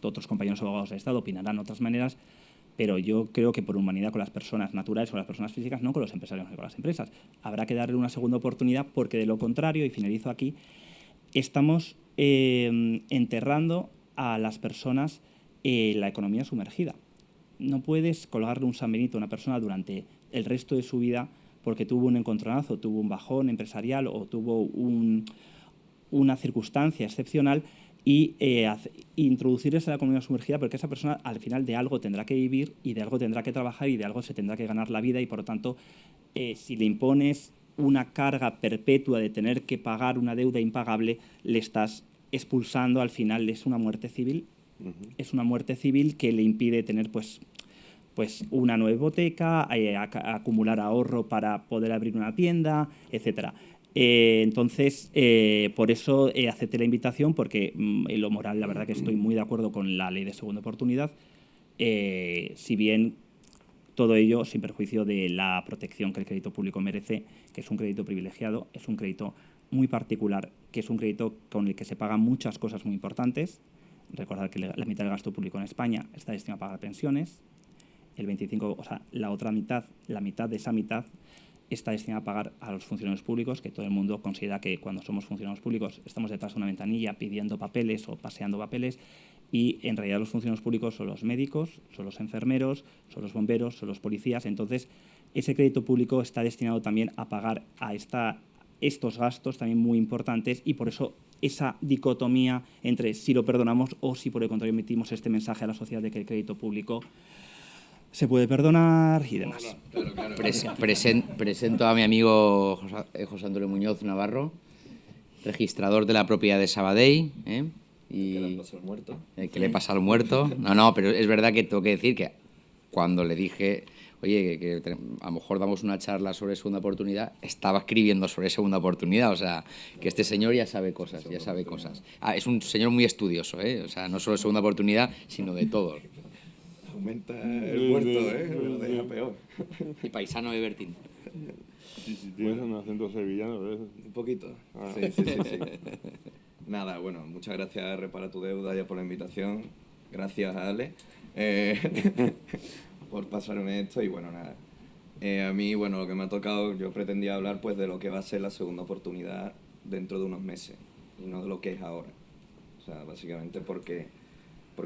otros compañeros abogados de Estado opinarán de otras maneras, pero yo creo que por humanidad con las personas naturales, con las personas físicas, no con los empresarios ni con las empresas. Habrá que darle una segunda oportunidad, porque de lo contrario, y finalizo aquí, estamos enterrando a las personas la economía sumergida. No puedes colgarle un San Benito a una persona durante el resto de su vida porque tuvo un encontronazo, tuvo un bajón empresarial o tuvo una circunstancia excepcional y introducirles a la economía sumergida, porque esa persona al final de algo tendrá que vivir y de algo tendrá que trabajar y de algo se tendrá que ganar la vida, y por lo tanto, si le impones una carga perpetua de tener que pagar una deuda impagable, le estás expulsando. Al final es una muerte civil. Es una muerte civil que le impide tener pues una nueva hipoteca, acumular ahorro para poder abrir una tienda, etcétera. Entonces, por eso acepté la invitación, porque en lo moral, la verdad que estoy muy de acuerdo con la ley de segunda oportunidad, si bien todo ello sin perjuicio de la protección que el crédito público merece, que es un crédito privilegiado, es un crédito muy particular, que es un crédito con el que se pagan muchas cosas muy importantes. Recordad que la mitad del gasto público en España está destinado a pagar pensiones, el 25%, o sea, la otra mitad, la mitad de esa mitad está destinada a pagar a los funcionarios públicos, que todo el mundo considera que cuando somos funcionarios públicos estamos detrás de una ventanilla pidiendo papeles o paseando papeles, y en realidad los funcionarios públicos son los médicos, son los enfermeros, son los bomberos, son los policías. Entonces, ese crédito público está destinado también a pagar a estos gastos también muy importantes, y por eso esa dicotomía entre si lo perdonamos o si por el contrario emitimos este mensaje a la sociedad de que el crédito público se puede perdonar y demás. Claro. Presento a mi amigo José Antonio Muñoz Navarro, registrador de la propiedad de Sabadell, y que le pasa al muerto. Que le pasa al muerto. No, pero es verdad que tengo que decir que cuando le dije, oye, que a lo mejor damos una charla sobre segunda oportunidad, estaba escribiendo sobre segunda oportunidad. O sea, que este señor ya sabe cosas. Es un señor muy estudioso, o sea, no solo de segunda oportunidad, sino de todo. Aumenta el muerto, lo deja peor. Y paisano de Bertín. Si tienes un acento sevillano, ¿ves? Un poquito. Ah. Sí. Nada, bueno, muchas gracias, Repara tu Deuda, ya por la invitación. Gracias, Ale, por pasarme esto. Y bueno, nada. A mí, bueno, lo que me ha tocado, yo pretendía hablar pues de lo que va a ser la segunda oportunidad dentro de unos meses, y no de lo que es ahora. O sea, básicamente porque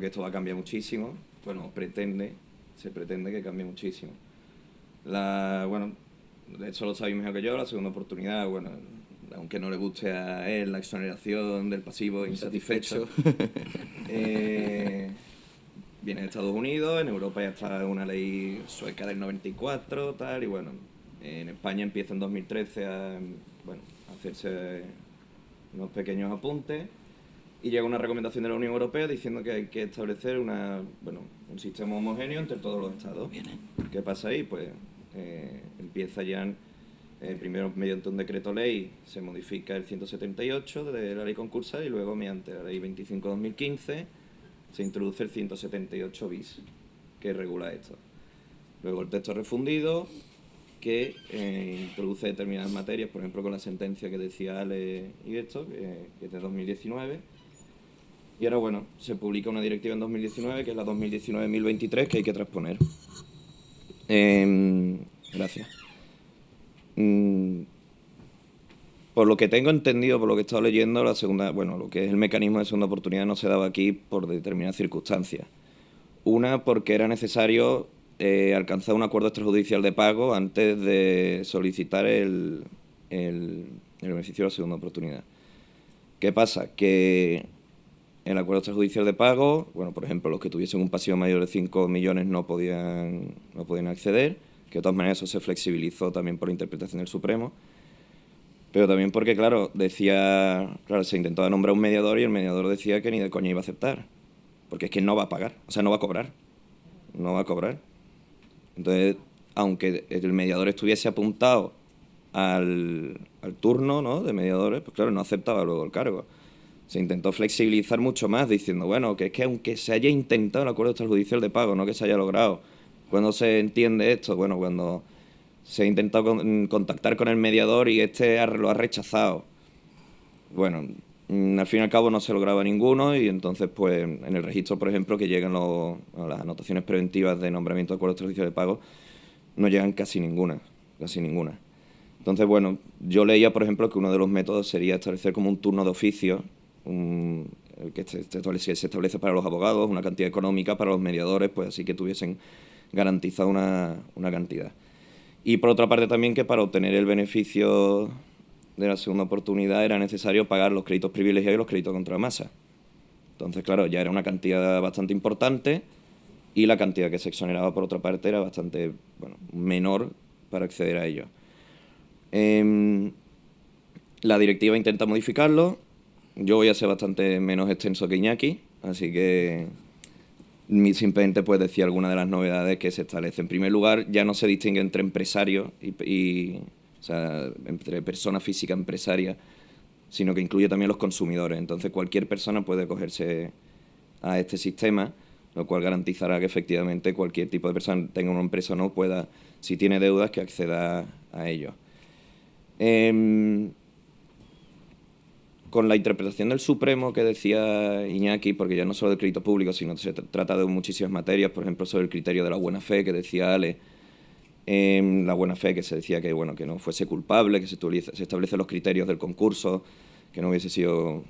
esto va a cambiar muchísimo. Bueno, se pretende que cambie muchísimo. Bueno, de hecho lo sabéis mejor que yo, la segunda oportunidad, bueno, aunque no le guste a él la exoneración del pasivo insatisfecho, viene de Estados Unidos, en Europa ya está una ley sueca del 94, tal, y bueno, en España empieza en 2013 a hacerse unos pequeños apuntes, y llega una recomendación de la Unión Europea diciendo que hay que establecer un sistema homogéneo entre todos los estados. ¿Qué pasa ahí? Pues empieza ya, primero mediante un decreto ley se modifica el 178 de la ley concursal, y luego mediante la ley 25/2015 se introduce el 178 bis, que regula esto. Luego el texto refundido, que introduce determinadas materias, por ejemplo con la sentencia que decía Ale y esto, que es de 2019. Y ahora, bueno, se publica una directiva en 2019, que es la 2019-1023, que hay que transponer. Gracias. Por lo que tengo entendido, por lo que he estado leyendo, lo que es el mecanismo de segunda oportunidad no se daba aquí por determinadas circunstancias. Una, porque era necesario alcanzar un acuerdo extrajudicial de pago antes de solicitar el beneficio de la segunda oportunidad. ¿Qué pasa? Que el acuerdo extrajudicial de pago, bueno, por ejemplo, los que tuviesen un pasivo mayor de 5 millones no podían acceder, que de todas maneras eso se flexibilizó también por interpretación del Supremo, pero también porque, claro, se intentaba nombrar un mediador y el mediador decía que ni de coña iba a aceptar, porque es que no va a pagar, o sea, no va a cobrar. Entonces, aunque el mediador estuviese apuntado al turno, ¿no?, de mediadores, pues claro, no aceptaba luego el cargo. Se intentó flexibilizar mucho más, diciendo, bueno, que es que aunque se haya intentado el acuerdo extrajudicial de pago, no que se haya logrado. ¿Cuándo se entiende esto? Bueno, cuando se ha intentado contactar con el mediador y lo ha rechazado. Bueno, al fin y al cabo no se lograba ninguno y entonces, pues, en el registro, por ejemplo, que llegan las anotaciones preventivas de nombramiento de acuerdo extrajudicial de pago, no llegan casi ninguna. Entonces, bueno, yo leía, por ejemplo, que uno de los métodos sería establecer como un turno de oficio, que se establece para los abogados, una cantidad económica para los mediadores, pues así que tuviesen garantizada una cantidad. Y por otra parte también que para obtener el beneficio de la segunda oportunidad era necesario pagar los créditos privilegiados y los créditos contra masa. Entonces, claro, ya era una cantidad bastante importante y la cantidad que se exoneraba por otra parte era bastante menor para acceder a ello. La directiva intenta modificarlo. Yo voy a ser bastante menos extenso que Iñaki, así que simplemente pues decía algunas de las novedades que se establecen. En primer lugar, ya no se distingue entre empresarios o sea, entre persona física empresaria, sino que incluye también los consumidores. Entonces, cualquier persona puede acogerse a este sistema, lo cual garantizará que efectivamente cualquier tipo de persona, tenga una empresa o no, pueda, si tiene deudas, que acceda a ello. Con la interpretación del Supremo que decía Iñaki, porque ya no solo del crédito público, sino se trata de muchísimas materias, por ejemplo, sobre el criterio de la buena fe que decía Ale, la buena fe que se decía que no fuese culpable, que se establecen los criterios del concurso, que no hubiese sido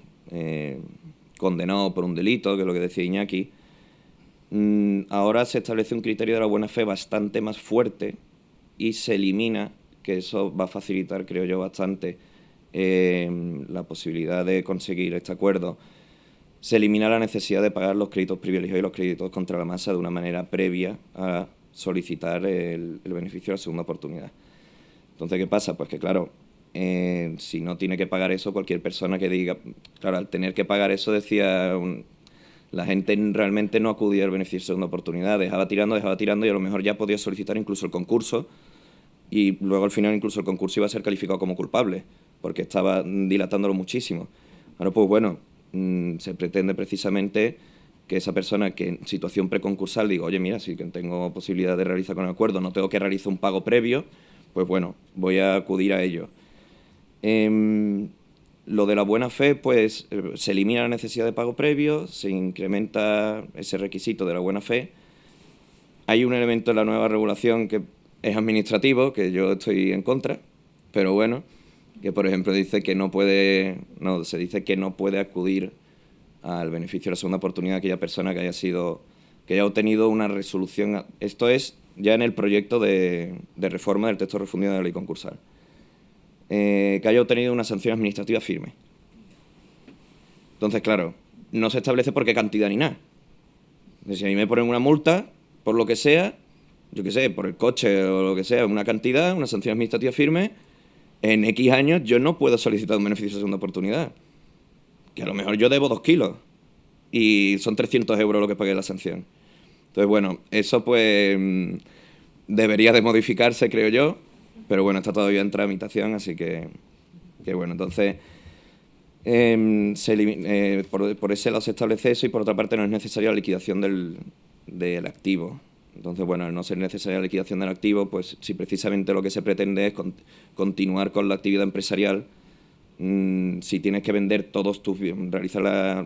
condenado por un delito, que es lo que decía Iñaki. Ahora se establece un criterio de la buena fe bastante más fuerte y se elimina, que eso va a facilitar, creo yo, bastante la posibilidad de conseguir este acuerdo. Se elimina la necesidad de pagar los créditos privilegiados y los créditos contra la masa de una manera previa a solicitar el beneficio de la segunda oportunidad. Entonces, ¿qué pasa? Pues que, claro, si no tiene que pagar eso, cualquier persona que diga... Claro, al tener que pagar eso, la gente realmente no acudía al beneficio de segunda oportunidad, dejaba tirando y a lo mejor ya podía solicitar incluso el concurso y luego al final incluso el concurso iba a ser calificado como culpable porque estaba dilatándolo muchísimo. Ahora, pues bueno, se pretende precisamente que esa persona que en situación preconcursal diga, oye, mira, si tengo posibilidad de realizar con el acuerdo, no tengo que realizar un pago previo, pues bueno, voy a acudir a ello. Lo de la buena fe, pues se elimina la necesidad de pago previo, se incrementa ese requisito de la buena fe. Hay un elemento en la nueva regulación que es administrativo, que yo estoy en contra, pero bueno, que por ejemplo dice que se dice que no puede acudir al beneficio de la segunda oportunidad aquella persona que haya obtenido una resolución. Esto es ya en el proyecto de reforma del texto refundido de la ley concursal. Que haya obtenido una sanción administrativa firme. Entonces, claro, no se establece por qué cantidad ni nada. Si a mí me ponen una multa, por lo que sea, yo qué sé, por el coche o lo que sea, una cantidad, una sanción administrativa firme, en X años yo no puedo solicitar un beneficio de segunda oportunidad. Que a lo mejor yo debo 2 kilos y son 300 euros lo que pagué la sanción. Entonces, bueno, eso pues debería de modificarse, creo yo, pero bueno, está todavía en tramitación, así que bueno, entonces por ese lado se establece eso y por otra parte no es necesaria la liquidación del activo Entonces, bueno, al no ser necesaria la liquidación del activo, pues si precisamente lo que se pretende es continuar con la actividad empresarial, si tienes que vender todos tus bienes, realizar la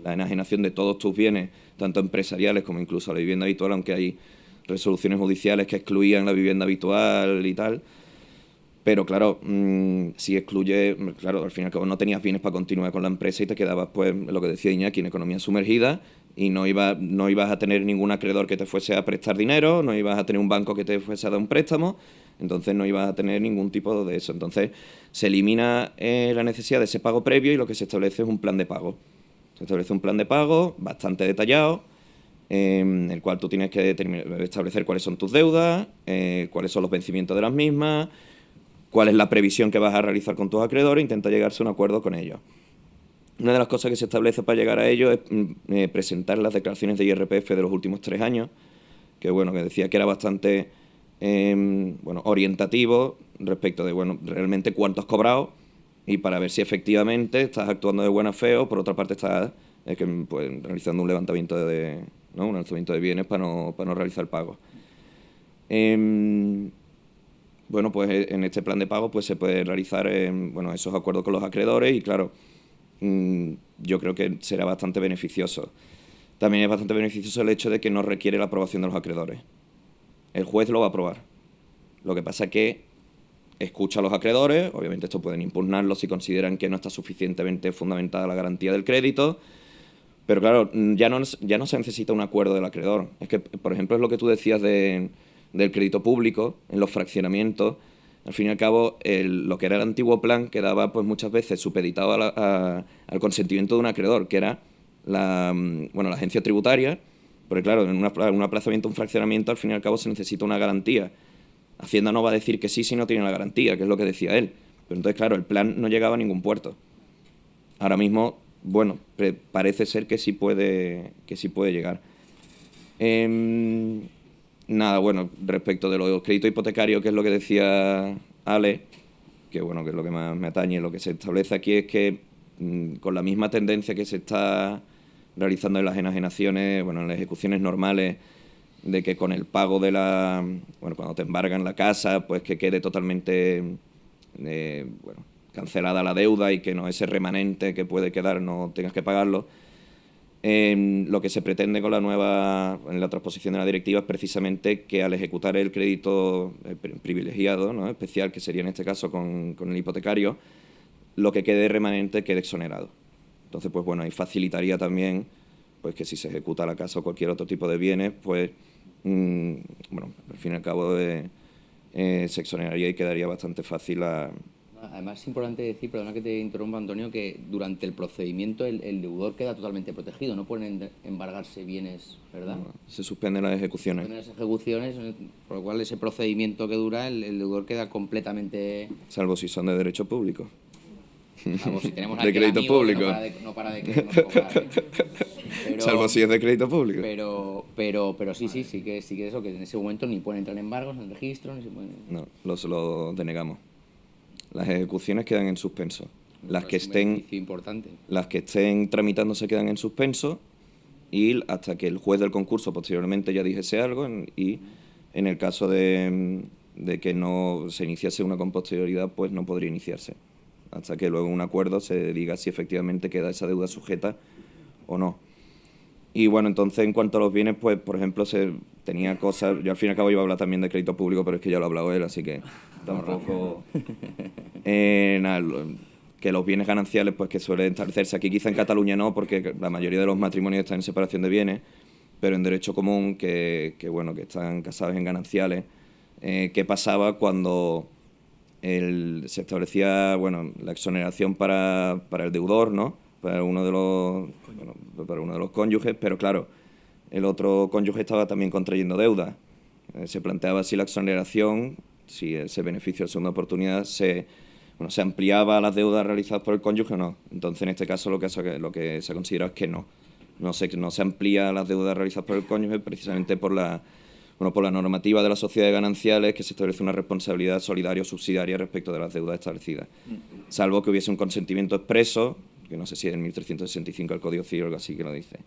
enajenación de todos tus bienes, tanto empresariales como incluso la vivienda habitual, aunque hay resoluciones judiciales que excluían la vivienda habitual y tal. Pero claro, si excluye, claro, al fin y al cabo no tenías bienes para continuar con la empresa y te quedabas, pues, lo que decía Iñaki, en economía sumergida, y no ibas a tener ningún acreedor que te fuese a prestar dinero, no ibas a tener un banco que te fuese a dar un préstamo, entonces no ibas a tener ningún tipo de eso. Entonces se elimina la necesidad de ese pago previo y lo que se establece es un plan de pago. Se establece un plan de pago bastante detallado, en el cual tú tienes que establecer cuáles son tus deudas, cuáles son los vencimientos de las mismas, cuál es la previsión que vas a realizar con tus acreedores, intenta llegarse a un acuerdo con ellos. Una de las cosas que se establece para llegar a ello es presentar las declaraciones de IRPF de los últimos 3 años, que decía que era bastante orientativo respecto de realmente cuánto has cobrado y para ver si efectivamente estás actuando de buena fe o por otra parte estás realizando un levantamiento un alzamiento de bienes para no realizar pagos. Pues en este plan de pago pues se puede realizar esos acuerdos con los acreedores y claro, yo creo que será bastante beneficioso. También es bastante beneficioso el hecho de que no requiere la aprobación de los acreedores. El juez lo va a aprobar. Lo que pasa es que escucha a los acreedores, obviamente esto pueden impugnarlo si consideran que no está suficientemente fundamentada la garantía del crédito, pero claro, ya no se necesita un acuerdo del acreedor. Es que, por ejemplo, es lo que tú decías del crédito público, en los fraccionamientos. Al fin y al cabo, lo que era el antiguo plan quedaba pues muchas veces supeditado al consentimiento de un acreedor, que era la agencia tributaria, porque claro, en un aplazamiento, un fraccionamiento, al fin y al cabo se necesita una garantía. Hacienda no va a decir que sí si no tiene la garantía, que es lo que decía él. Pero entonces, claro, el plan no llegaba a ningún puerto. Ahora mismo, parece ser que sí puede llegar. Respecto de los créditos hipotecarios, que es lo que decía Ale, que es lo que más me atañe, lo que se establece aquí es que con la misma tendencia que se está realizando en las enajenaciones, en las ejecuciones normales, de que con el pago de cuando te embargan la casa, pues que quede totalmente cancelada la deuda y que no ese remanente que puede quedar no tengas que pagarlo. Lo que se pretende con en la transposición de la directiva es precisamente que al ejecutar el crédito privilegiado, ¿no?, especial, que sería en este caso con el hipotecario, lo que quede remanente quede exonerado. Entonces, ahí facilitaría también pues que si se ejecuta la casa o cualquier otro tipo de bienes, pues, al fin y al cabo se exoneraría y quedaría bastante fácil Además, es importante decir, perdona que te interrumpa, Antonio, que durante el procedimiento el deudor queda totalmente protegido, no pueden embargarse bienes, ¿verdad? No, se suspenden las ejecuciones. Las ejecuciones, por lo cual ese procedimiento que dura, el deudor queda completamente... Salvo si son de derecho público. Salvo si tenemos de crédito público. No para de querernos cobrar, ¿eh? Pero, salvo si es de crédito público. Pero sí que eso, que en ese momento ni pueden entrar en embargos, en registro, ni se pueden... No, lo denegamos. Las ejecuciones quedan en suspenso. Las que estén tramitándose quedan en suspenso y hasta que el juez del concurso posteriormente ya dijese algo y en el caso de que no se iniciase una con posterioridad, pues no podría iniciarse. Hasta que luego en un acuerdo se diga si efectivamente queda esa deuda sujeta o no. Y entonces en cuanto a los bienes, pues por ejemplo se tenía cosas, yo al fin y al cabo iba a hablar también de crédito público, pero es que ya lo ha hablado él, así que tampoco... que los bienes gananciales pues que suelen establecerse aquí, quizá en Cataluña no, porque la mayoría de los matrimonios están en separación de bienes, pero en derecho común, que están casados en gananciales, ¿qué pasaba cuando se establecía la exoneración para el deudor, ¿no?, para uno de los cónyuges, pero claro, el otro cónyuge estaba también contrayendo deuda. Se planteaba si la exoneración, si ese beneficio de segunda oportunidad se ampliaba a las deudas realizadas por el cónyuge o no. Entonces, en este caso, lo que se ha considerado es que no se amplía a las deudas realizadas por el cónyuge precisamente por la normativa de las sociedades gananciales, que se establece una responsabilidad solidaria o subsidiaria respecto de las deudas establecidas. Salvo que hubiese un consentimiento expreso, que no sé si es el 1365 del Código Civil o algo así que lo dice.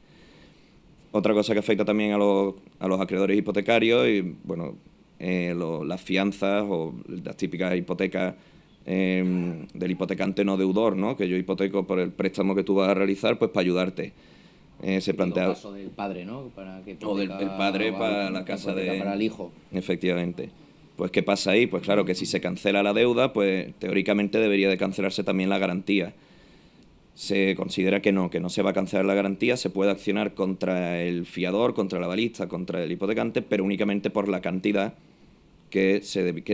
Otra cosa que afecta también a los acreedores hipotecarios, y bueno, las fianzas o las típicas hipotecas del hipotecante no deudor, ¿no? Que yo hipoteco por el préstamo que tú vas a realizar, pues para ayudarte. Se plantea... El caso del padre, ¿no? O del padre para la casa para el hijo. Efectivamente. Pues, ¿qué pasa ahí? Pues claro, que si se cancela la deuda, pues teóricamente debería de cancelarse también la garantía. Se considera que no se va a cancelar la garantía, se puede accionar contra el fiador, contra el avalista, contra el hipotecante, pero únicamente por la cantidad que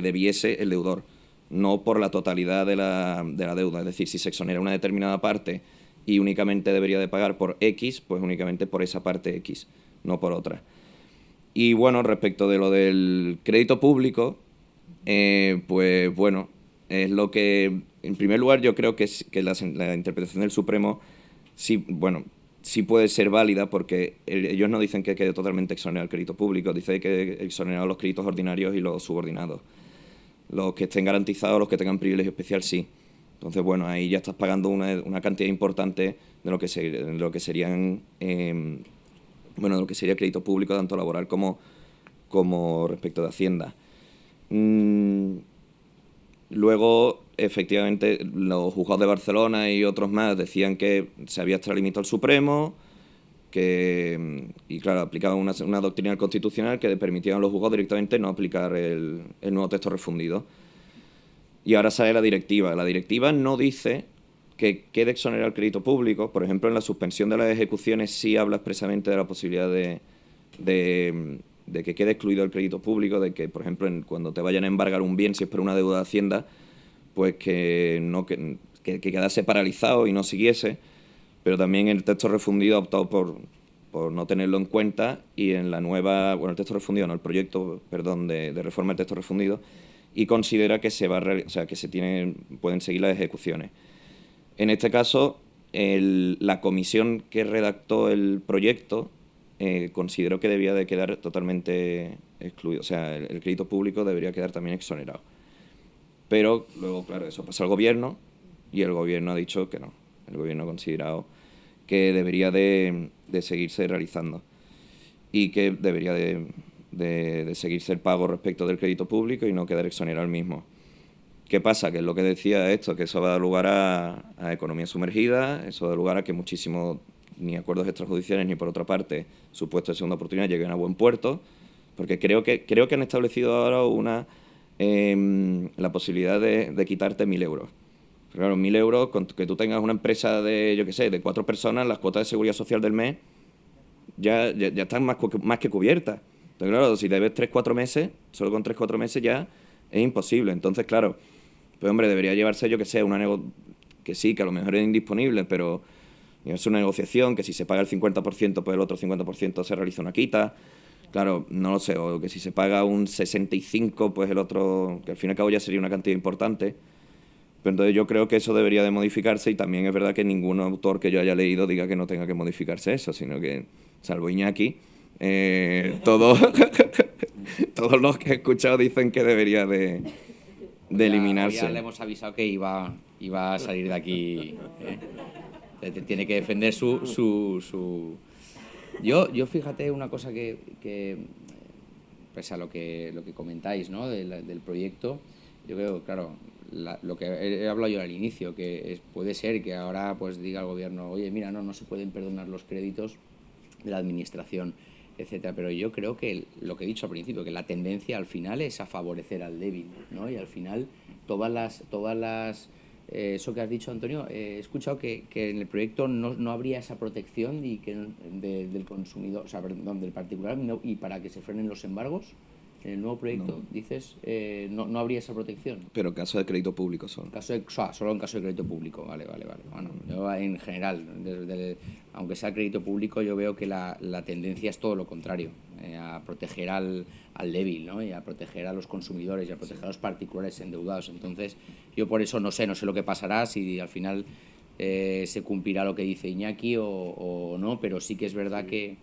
debiese el deudor, no por la totalidad de la deuda. Es decir, si se exonera una determinada parte y únicamente debería de pagar por X, pues únicamente por esa parte X, no por otra. Y bueno, respecto de lo del crédito público, pues bueno, es lo que, en primer lugar, yo creo que la interpretación del Supremo sí puede ser válida, porque ellos no dicen que quede totalmente exonerado el crédito público, dicen que quede exonerado los créditos ordinarios y los subordinados. Los que estén garantizados, los que tengan privilegio especial, sí. Entonces, bueno, ahí ya estás pagando una cantidad importante de lo que serían de lo que sería crédito público, tanto laboral como respecto de Hacienda. Luego, efectivamente, los juzgados de Barcelona y otros más decían que se había extralimitado el Supremo, y claro, aplicaban una doctrina constitucional que permitía a los juzgados directamente no aplicar el nuevo texto refundido. Y ahora sale la directiva. La directiva no dice que quede exonerado el crédito público. Por ejemplo, en la suspensión de las ejecuciones sí habla expresamente de la posibilidad de que quede excluido el crédito público, de que, por ejemplo, cuando te vayan a embargar un bien, si es por una deuda de Hacienda, pues que quedase paralizado y no siguiese. Pero también el texto refundido ha optado por no tenerlo en cuenta, y en la nueva, el texto refundido, no, el proyecto, perdón, de reforma del texto refundido, y considera que pueden seguir las ejecuciones. En este caso, la comisión que redactó el proyecto consideró que debía de quedar totalmente excluido, o sea, el crédito público debería quedar también exonerado. Pero luego, claro, eso pasa al gobierno, y el gobierno ha dicho que no. El gobierno ha considerado que debería de seguirse realizando y que debería de seguirse el pago respecto del crédito público y no quedar exonerado el mismo. ¿Qué pasa? Que es lo que decía esto, que eso va a dar lugar a economía sumergida, eso da lugar a que muchísimos ni acuerdos extrajudiciales ni, por otra parte, supuestos de segunda oportunidad lleguen a buen puerto, porque creo que han establecido ahora la posibilidad de quitarte 1.000 euros. Claro, 1.000 euros, con que tú tengas una empresa de 4 personas, las cuotas de seguridad social del mes ya están más que cubiertas. Entonces, claro, si debes 3-4 meses, solo con 3-4 meses ya es imposible. Entonces, claro, pues hombre, debería llevarse, que sí, que a lo mejor es indisponible, pero es una negociación, que si se paga el 50%, pues el otro 50% se realiza una quita. Claro, no lo sé, o que si se paga un 65%, pues el otro, que al fin y al cabo ya sería una cantidad importante. Pero entonces yo creo que eso debería de modificarse, y también es verdad que ningún autor que yo haya leído diga que no tenga que modificarse eso, sino que, salvo Iñaki, todos los que he escuchado dicen que debería de eliminarse. Ya le hemos avisado que iba a salir de aquí. Tiene que defender su... Yo fíjate una cosa que pese a lo que comentáis, ¿no? del proyecto, yo creo, claro, lo que he hablado yo al inicio, que puede ser que ahora pues diga el gobierno, oye, mira, no se pueden perdonar los créditos de la administración, etcétera, pero yo creo que lo que he dicho al principio, que la tendencia al final es a favorecer al débil, ¿no? Y al final todas las eso que has dicho, Antonio, he escuchado que en el proyecto no habría esa protección y que del consumidor, o sea, perdón, del particular, y para que se frenen los embargos. En el nuevo proyecto, dices, no habría esa protección. Pero caso de crédito público solo. Solo en caso de crédito público, vale. Bueno, yo en general, aunque sea crédito público, yo veo que la tendencia es todo lo contrario, a proteger al débil, ¿no? Y a proteger a los consumidores y a proteger a los particulares endeudados. Entonces, yo por eso no sé lo que pasará, si al final se cumplirá lo que dice Iñaki o no, pero sí que es verdad que...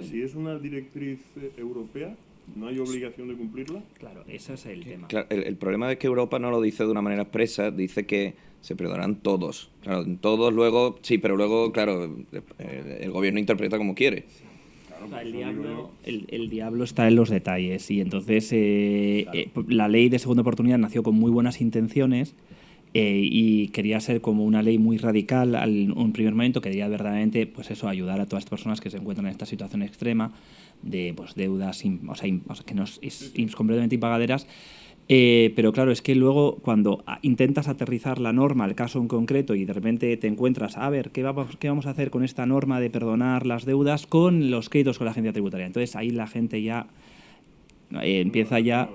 Si es una directriz europea, ¿no hay obligación de cumplirla? Claro, ese es el tema. Claro, el problema es que Europa no lo dice de una manera expresa, dice que se perdonarán todos. Claro, todos luego, sí, pero luego, claro, el gobierno interpreta como quiere. O sea, el diablo está en los detalles y entonces la ley de segunda oportunidad nació con muy buenas intenciones y quería ser como una ley muy radical en un primer momento, quería verdaderamente pues eso, ayudar a todas las personas que se encuentran en esta situación extrema de pues, deudas que no es completamente impagaderas. Pero claro, es que luego cuando intentas aterrizar la norma al caso en concreto y de repente te encuentras, a ver, ¿qué vamos a hacer con esta norma de perdonar las deudas con los créditos con la agencia tributaria? Entonces ahí la gente ya empieza ya,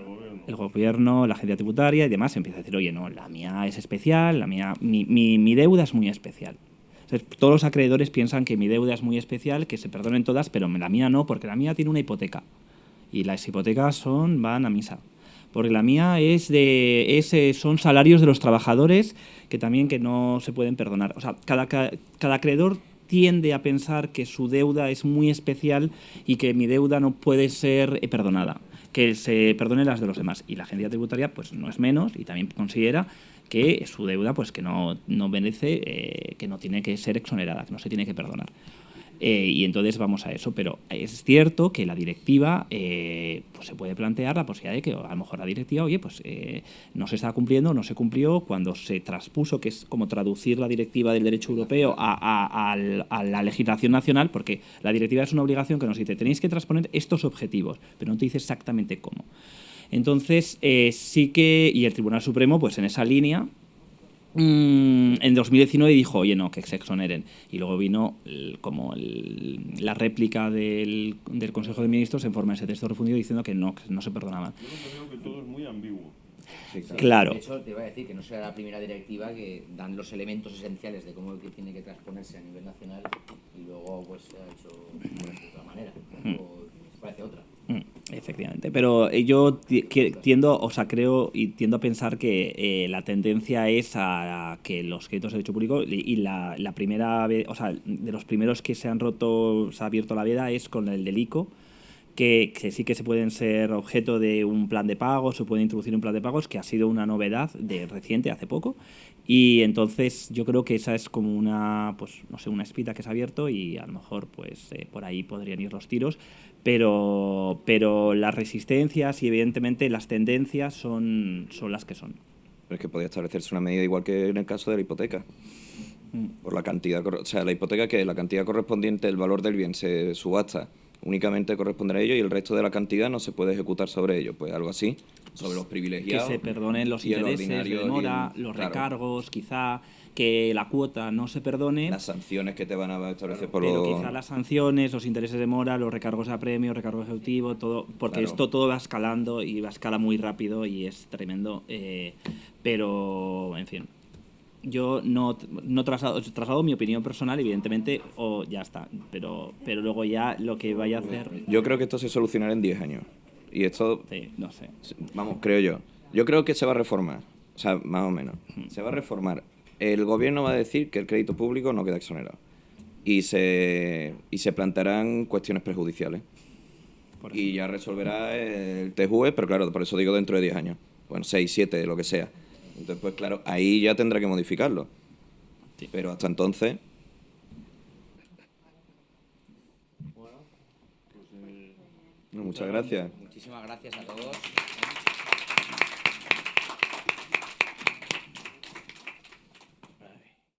el gobierno, la agencia tributaria y demás, empieza a decir, oye, no, la mía es especial, mi deuda es muy especial. Entonces, todos los acreedores piensan que mi deuda es muy especial, que se perdonen todas, pero la mía no, porque la mía tiene una hipoteca. Y las hipotecas van a misa. Porque la mía son salarios de los trabajadores que también que no se pueden perdonar. O sea, cada acreedor tiende a pensar que su deuda es muy especial y que mi deuda no puede ser perdonada, que se perdonen las de los demás. Y la agencia tributaria pues no es menos y también considera que su deuda pues que no merece, que no tiene que ser exonerada, que no se tiene que perdonar. Y entonces vamos a eso, pero es cierto que la directiva pues se puede plantear la posibilidad de que a lo mejor la directiva, oye, pues no se está cumpliendo, no se cumplió cuando se transpuso, que es como traducir la directiva del derecho europeo a la legislación nacional, porque la directiva es una obligación que nos dice, tenéis que transponer estos objetivos, pero no te dice exactamente cómo. Entonces, sí que, y el Tribunal Supremo, pues en esa línea, en 2019 dijo, oye, no, que se exoneren. Y luego vino la réplica del Consejo de Ministros en forma de ese texto refundido diciendo que no se perdonaban. Yo creo que todo es muy ambiguo. Sí, claro. De hecho, te iba a decir que no será la primera directiva que dan los elementos esenciales de cómo que tiene que transponerse a nivel nacional y luego pues se ha hecho de otra manera. O parece otra. Efectivamente, pero yo creo y tiendo a pensar que la tendencia es a que los créditos de derecho público y la primera vez, o sea, de los primeros que se ha abierto la veda es con el del ICO, que sí que se pueden ser objeto de un plan de pagos, se puede introducir un plan de pagos, que ha sido una novedad reciente, hace poco, y entonces yo creo que esa es como una, pues no sé, una espita que se ha abierto y a lo mejor pues por ahí podrían ir los tiros, pero las resistencias y evidentemente las tendencias son las que son. Pero es que podía establecerse una medida igual que en el caso de la hipoteca. Por la cantidad, o sea, la hipoteca que la cantidad correspondiente, el valor del bien se subasta, únicamente corresponderá a ello y el resto de la cantidad no se puede ejecutar sobre ello, pues algo así, sobre los privilegiados. Que se perdonen los intereses de demora, los recargos, quizá que la cuota no se perdone. Las sanciones que te van a establecer por pero quizá las sanciones, los intereses de mora, los recargos a premio, recargo ejecutivo, todo, porque esto todo va escalando y va a escala muy rápido y es tremendo, pero en fin. Yo no traslado mi opinión personal, evidentemente, o ya está, pero luego ya lo que vaya a hacer... Yo creo que esto se solucionará en 10 años. Y esto... Sí, no sé. Vamos, creo yo. Yo creo que se va a reformar. O sea, más o menos. Se va a reformar. El gobierno va a decir que el crédito público no queda exonerado. Y se plantearán cuestiones prejudiciales. Y ya resolverá el TJUE, pero claro, por eso digo dentro de 10 años. Bueno, 6, 7, lo que sea. Entonces, pues claro, ahí ya tendrá que modificarlo. Sí. Pero hasta entonces... Muchas gracias. Muchísimas gracias a todos.